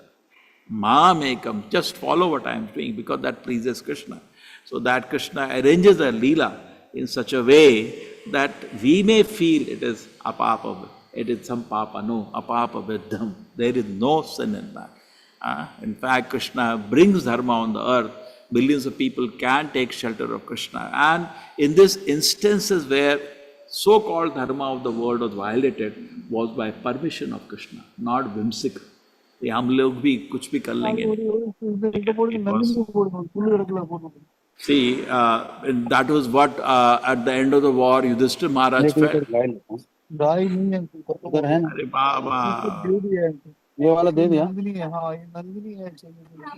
Maam ekam, just follow what I am doing, because that pleases Krishna. So that Krishna arranges the Leela in such a way that we may feel it is apapa, it is some papa. No, apapa viddham. There is no sin in that. In fact, Krishna brings dharma on the earth. Billions of people can take shelter of Krishna. And in these instances where so-called dharma of the world was violated, was by permission of Krishna, not whimsical. हम लोग भी कुछ भी कर लेंगे। See, that was what at the end of the war Yudhishthira Maharaj felt. अरे बाबा, ये वाला दे दिया।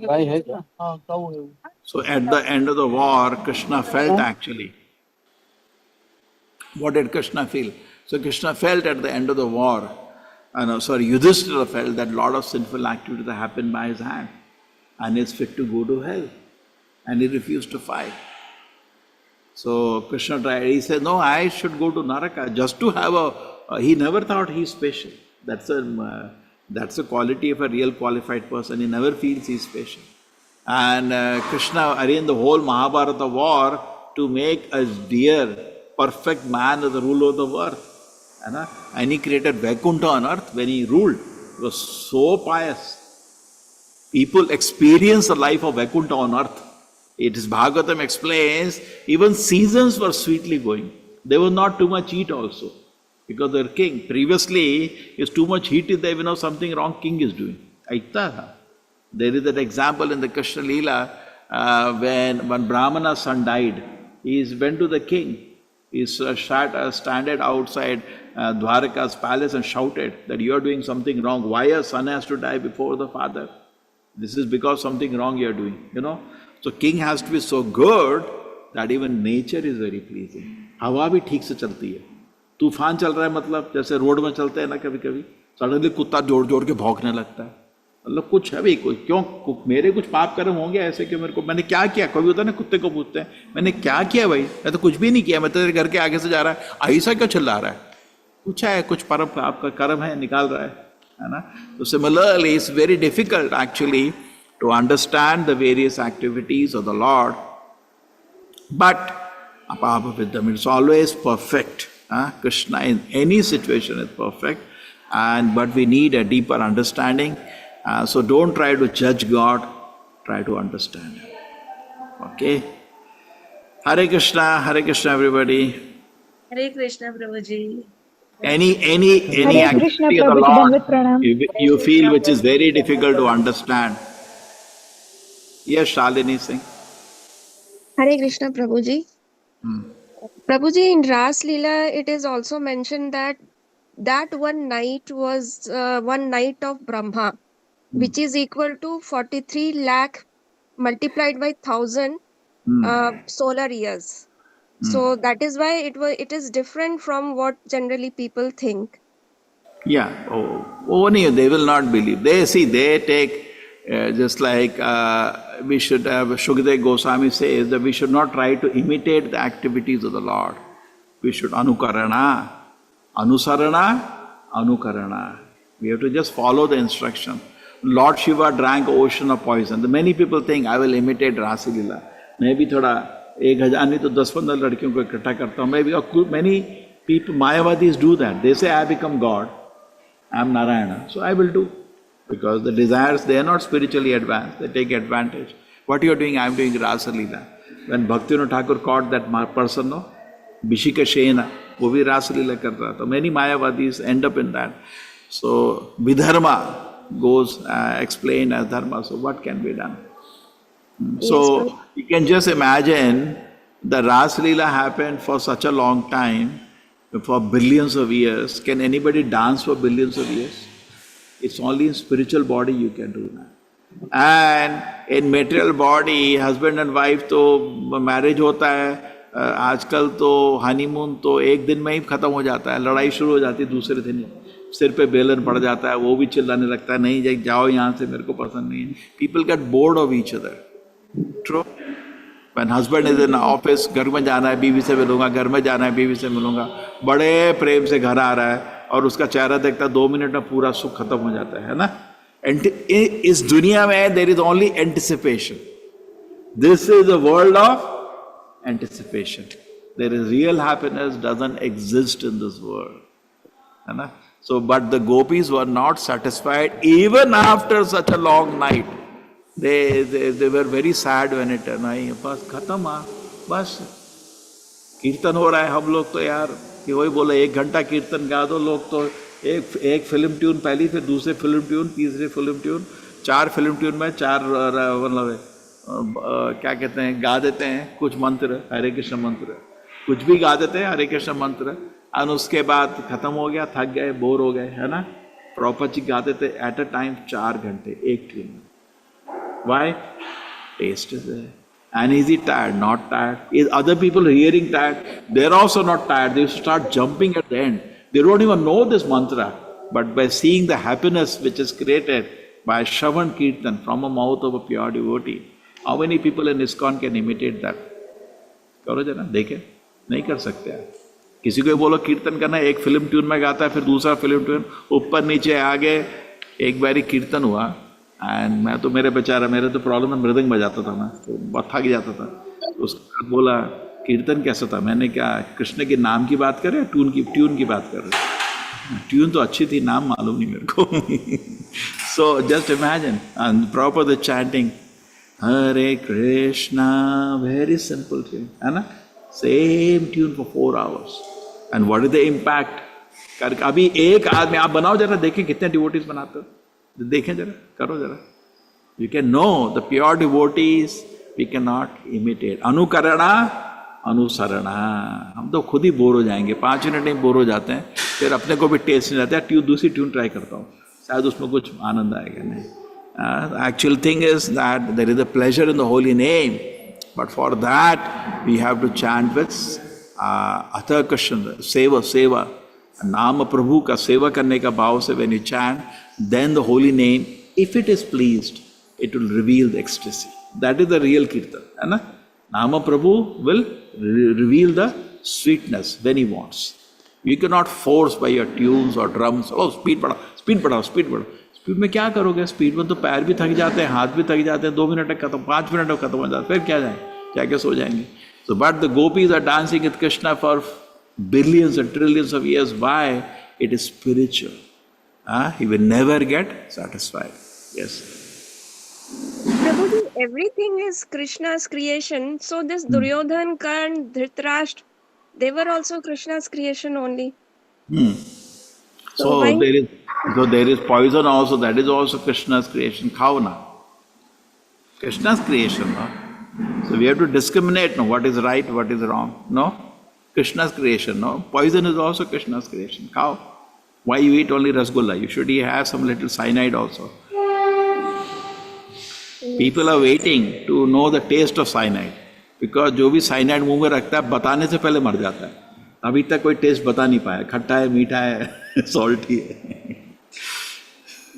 गाय है क्या? So at the end of the war, Krishna felt actually. What did Krishna feel? So Krishna felt at the end of the war, Yudhishthira felt that a lot of sinful activities have happened by his hand, and is fit to go to hell, and he refused to fight. So Krishna tried, he said, no, I should go to Naraka just to have he never thought he's special. That's a quality of a real qualified person. He never feels he's special. And Krishna arranged the whole Mahabharata war to make a dear, perfect man as the ruler of the earth. And he created Vaikuntha on earth when he ruled. He was so pious. People experience the life of Vaikuntha on earth. It is Bhagavatam explains, even seasons were sweetly going. There was not too much heat also, because their king, previously, is too much heat is there, we know something wrong king is doing. There is that example in the Krishna Leela, when Brahmana's son died, he went to the king. He standed outside Dwaraka's palace and shouted that you are doing something wrong. Why a son has to die before the father? This is because something wrong you are doing, So king has to be so good that even nature is very pleasing. हवा भी ठीक से चलती है. तूफान चल रहा है मतलब जैसे रोड में चलते हैं ना कभी कभी, सडनली कुत्ता जोर जोर के भौंकने लगता है. मतलब कुछ है भाई, कोई क्यों मेरे कुछ पाप कर्म होंगे ऐसे कि मेरे को, मैंने क्या किया? कभी होता है ना कुत्ते को पूछते हैं मैंने क्या किया भाई? मैं तो कुछ भी नहीं किया, मैं तेरे घर के आगे से जा रहा है, ऐसा क्यों चिल्ला रहा है? पूछा है कुछ परम का आपका कर्म है, निकाल रहा है ना. तो similarly it's very difficult actually to understand the various activities of the Lord, but apart with them it's always perfect. Krishna in any situation is perfect, and but we need a deeper understanding. So don't try to judge God, try to understand Him. Okay. Hare Krishna everybody. Hare Krishna Prabhuji. Any activity of the Lord you feel which is very difficult to understand. Yes, Shalini Singh. Hare Krishna Prabhuji. Prabhuji, in Ras Leela, it is also mentioned that one night was one night of Brahma, which is equal to 43 lakh multiplied by 1000 solar years. So that is why it is different from what generally people think. Yeah, only they will not believe. They take just like we should have, Shukdev Goswami says that we should not try to imitate the activities of the Lord. We should anukarana, anukarana. We have to just follow the instruction. Lord Shiva drank ocean of poison. Many people think I will imitate Rasa Leela. मैं भी थोड़ा 1000 नहीं तो 10-15 लड़कियों को इकट्ठा करता हूँ. Maybe many people, Mayavadis do that. They say I become God, I am Narayana, so I will do. Because the desires, they are not spiritually advanced, they take advantage. What you are doing, I am doing Rasa Leela. When Bhaktivinoda Thakur caught that person, no, Bishika Shena, वो भी Rasa Leela कर रहा था. Many Mayavadis end up in that. So Vidharma goes explained as dharma. So what can be done? So yes, you can just imagine the Ras Leela happened for such a long time, for billions of years. Can anybody dance for billions of years? It's only in spiritual body you can do that. And in material body, husband and wife तो marriage होता है, आजकल तो honeymoon तो एक दिन में ही खत्म हो जाता है, लड़ाई शुरू हो जाती है दूसरे दिन, सिर पे बेलन पड़ जाता है, वो भी चिल्लाने लगता है, नहीं जाओ यहाँ से, मेरे को पसंद नहीं है. People get bored of each other. True. When husband is in office, घर में जाना है बीवी से मिलूंगा, घर में जाना है बीवी से मिलूंगा, बड़े प्रेम से घर आ रहा है और उसका चेहरा देखता 2 मिनट में पूरा सुख खत्म हो जाता है ना. इस दुनिया में there is only anticipation. This is a world of anticipation. There is real happiness doesn't exist in this world. है ना. So, but the gopis were not satisfied even after such a long night. They were very sad when it नहीं बस खत्म बस कीर्तन हो रहा है. हम लोग तो यार कि वही बोले 1 घंटा कीर्तन गा दो, लोग तो एक फिल्म ट्यून पहली, फिर दूसरे फिल्म ट्यून, तीसरे फिल्म ट्यून, 4 फिल्म ट्यून में 4 मतलब क्या कहते हैं गा देते हैं कुछ मंत्र, हरे कृष्ण मंत्र, कुछ भी गा देते हैं हरे कृष्ण मंत्र, और उसके बाद खत्म हो गया, थक गए, बोर हो गए, है ना. प्रॉपर जी गा देते एट अ टाइम 4 घंटे एक ट्यून में. Why? Taste is there. And is he tired? Not tired. Is other people hearing tired? They're also not tired. They start jumping at the end. They don't even know this mantra. But by seeing the happiness which is created by Shravan Kirtan from a mouth of a pure devotee, how many people in ISKCON can imitate that? करो जरा, देखे नहीं कर सकते आप. किसी को बोलो कीर्तन करना, एक फिल्म ट्यून में गाता है, फिर दूसरा फिल्म ट्यून, ऊपर नीचे आगे. एक बारी कीर्तन हुआ एंड मैं तो मेरे तो प्रॉब्लम है, मृदंग बजाता था मैं, तो बहुत थक जाता था. उसके बाद बोला कीर्तन कैसा था. मैंने क्या कृष्ण के नाम की बात कर रहे हैं, ट्यून की बात कर रहे हैं. ट्यून तो अच्छी थी, नाम मालूम नहीं मेरे को. So just imagine and proper the chanting Hare Krishna, very simple tune, है ना. Same tune for 4 hours. And what is the impact. अभी एक आदमी आप बनाओ जरा, देखें कितने डिवोटीज बनाते हो, देखें जरा, करो जरा. You can know the pure devotees we cannot imitate. अनुकरणा अनुसरणा. हम तो खुद ही बोर हो जाएंगे, 5 मिनट में बोर हो जाते हैं, फिर अपने को भी टेस्ट नहीं आता है. दूसरी ट्यून ट्राई करता हूँ, शायद उसमें कुछ आनंद आएगा. नहीं. Actual thing is that there is a pleasure in the holy name, but for that we have to chant with Atha Krishna, seva. नाम प्रभु का सेवा करने का भाव से when you chant, then the holy name, if it is pleased, it will reveal the ecstasy. That is the real kirtan, है ना. Nama Prabhu will reveal the sweetness when he wants. You cannot force by your tunes or drums, oh speed बढ़ाओ, speed बढ़ाओ, speed बढ़ाओ. Speed में क्या करोगे? Speed में तो पैर भी थक जाते हैं, हाथ भी थक जाते हैं, 2 मिनट में खत्म, 5 मिनट में खत्म हो जाता है, फिर क्या जाए, जाके सो जाएंगे. So but the gopis are dancing with Krishna for billions and trillions of years. Why? It is spiritual. He will never get satisfied. Yes. Prabhuji, everything is Krishna's creation. So this Duryodhan, Karn, Dhritarashtra, they were also Krishna's creation only. So there is poison also. That is also Krishna's creation. Khao na. Krishna's creation. No? So we have to discriminate. No, what is right, what is wrong. No, Krishna's creation. No, poison is also Krishna's creation. Khao. Why you eat only rasgulla? You should have some little cyanide also. People are waiting to know the taste of cyanide because जो भी cyanide मुंह में रखता है बताने से पहले मर जाता है. अभी तक कोई टेस्ट बता नहीं पाया, खट्टा है, मीठा है, सॉल्टी है.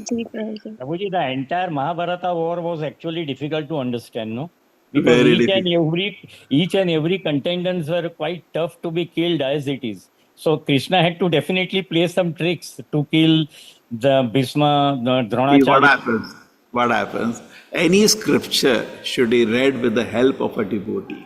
Prabhuji, the entire Mahabharata war was actually difficult to understand, no? Because Very each and every contenders were quite tough to be killed as it is. So Krishna had to definitely play some tricks to kill the Bhisma, the Dronacharya. What happens? Any scripture should be read with the help of a devotee.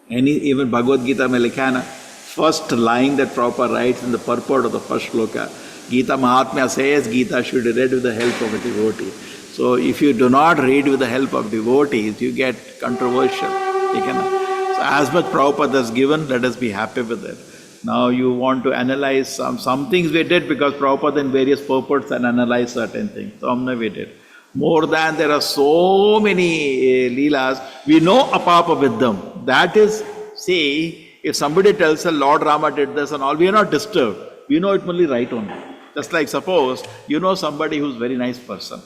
Even Bhagavad Gita mein likha hai na, first line that Prabhupada writes in the purport of the first shloka, Gita Mahatmya says Gita should be read with the help of a devotee. So if you do not read with the help of devotees, you get controversial. So as much Prabhupada has given, let us be happy with it. Now you want to analyze some things we did because Prabhupada in various purports and analyze certain things. So we did. More than there are so many leelas, we know apapa with them. That is, see, if somebody tells us Lord Rama did this and all, we are not disturbed. We know it only right only. Just like suppose you know somebody who's a very nice person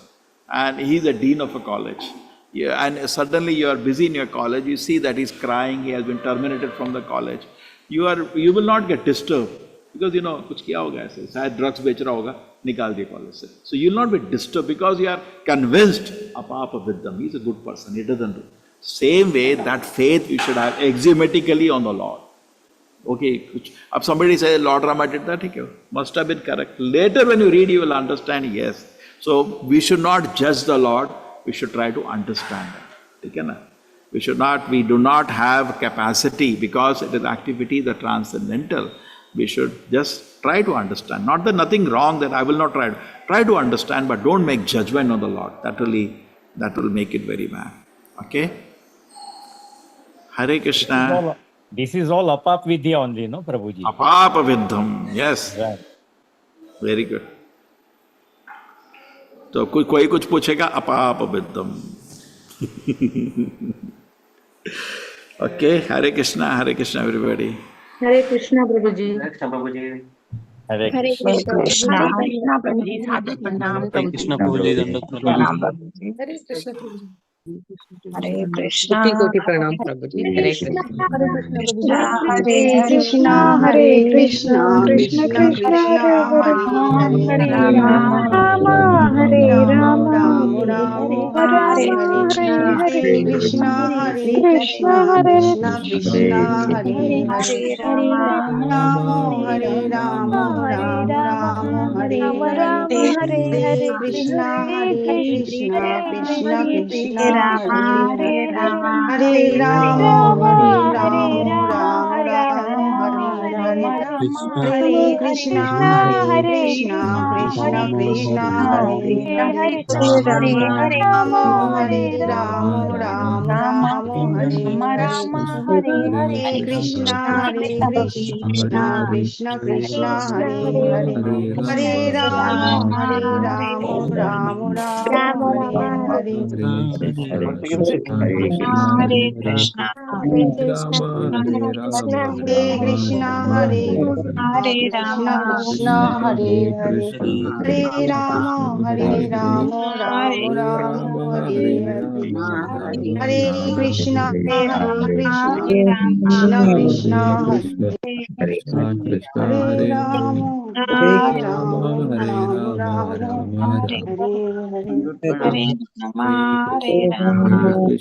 and he's a dean of a college. Yeah, and suddenly you are busy in your college, you see that he's crying, he has been terminated from the college. You will not get disturbed because you know कुछ किया होगा ऐसे, शायद drugs बेच रहा होगा, निकाल दिया college से. So you will not be disturbed because you are convinced apapa with them. He's a good person, he doesn't do. Same way that faith we should have axiomatically on the Lord. Okay, if somebody says Lord Rama did that, okay, must have been correct. Later when you read, you will understand, yes. So we should not judge the Lord, we should try to understand it. Okay, na? We do not have capacity because it is activity, the transcendental. We should just try to understand. Not that nothing wrong, that I will not try. Try to understand, but don't make judgment on the Lord. That will make it very bad. Okay? Hare Krishna. This is all apap vidya only, no, Prabhuji? Apapa vidyam, yes. Right. Very good. तो कोई कुछ पूछेगा अपाप विद्यम. Okay, Hare Krishna everybody. Hare Krishna Prabhuji. Hare Hare Krishna. Krishna. Hare Krishna Prabhuji. Hare Krishna. Koti pranam Prabhuji. Hare Krishna. Hare Krishna, Hare Krishna, Krishna Krishna, Hare Hare, Rama Hare Rama, Rama Hare Hare, Hare Krishna, Hare Krishna, Krishna Krishna, Hare Hare, Rama Hare Rama, Rama Hare Hare, Hare Krishna, Hare Krishna, Krishna Krishna. Hare Rama, Hare Rama, Hare Rama, Rama Hare Hare, Hare Krishna, Hare Krishna, Krishna Krishna, Hare Hare, Rama, Hare Rama, Rama Hare Hare, Krishna, Hare Krishna, Krishna Krishna, Hare Hare, Hare Rama, Rama Hare Hare. Hare Krishna, Hare Krishna, Hare Krishna, Hare Rama, Krishna Hare Hare, Hare Rama, Rama Rama Hare Hare, Hare Krishna, Krishna Krishna, Hare Rama, Rama Hare Hare.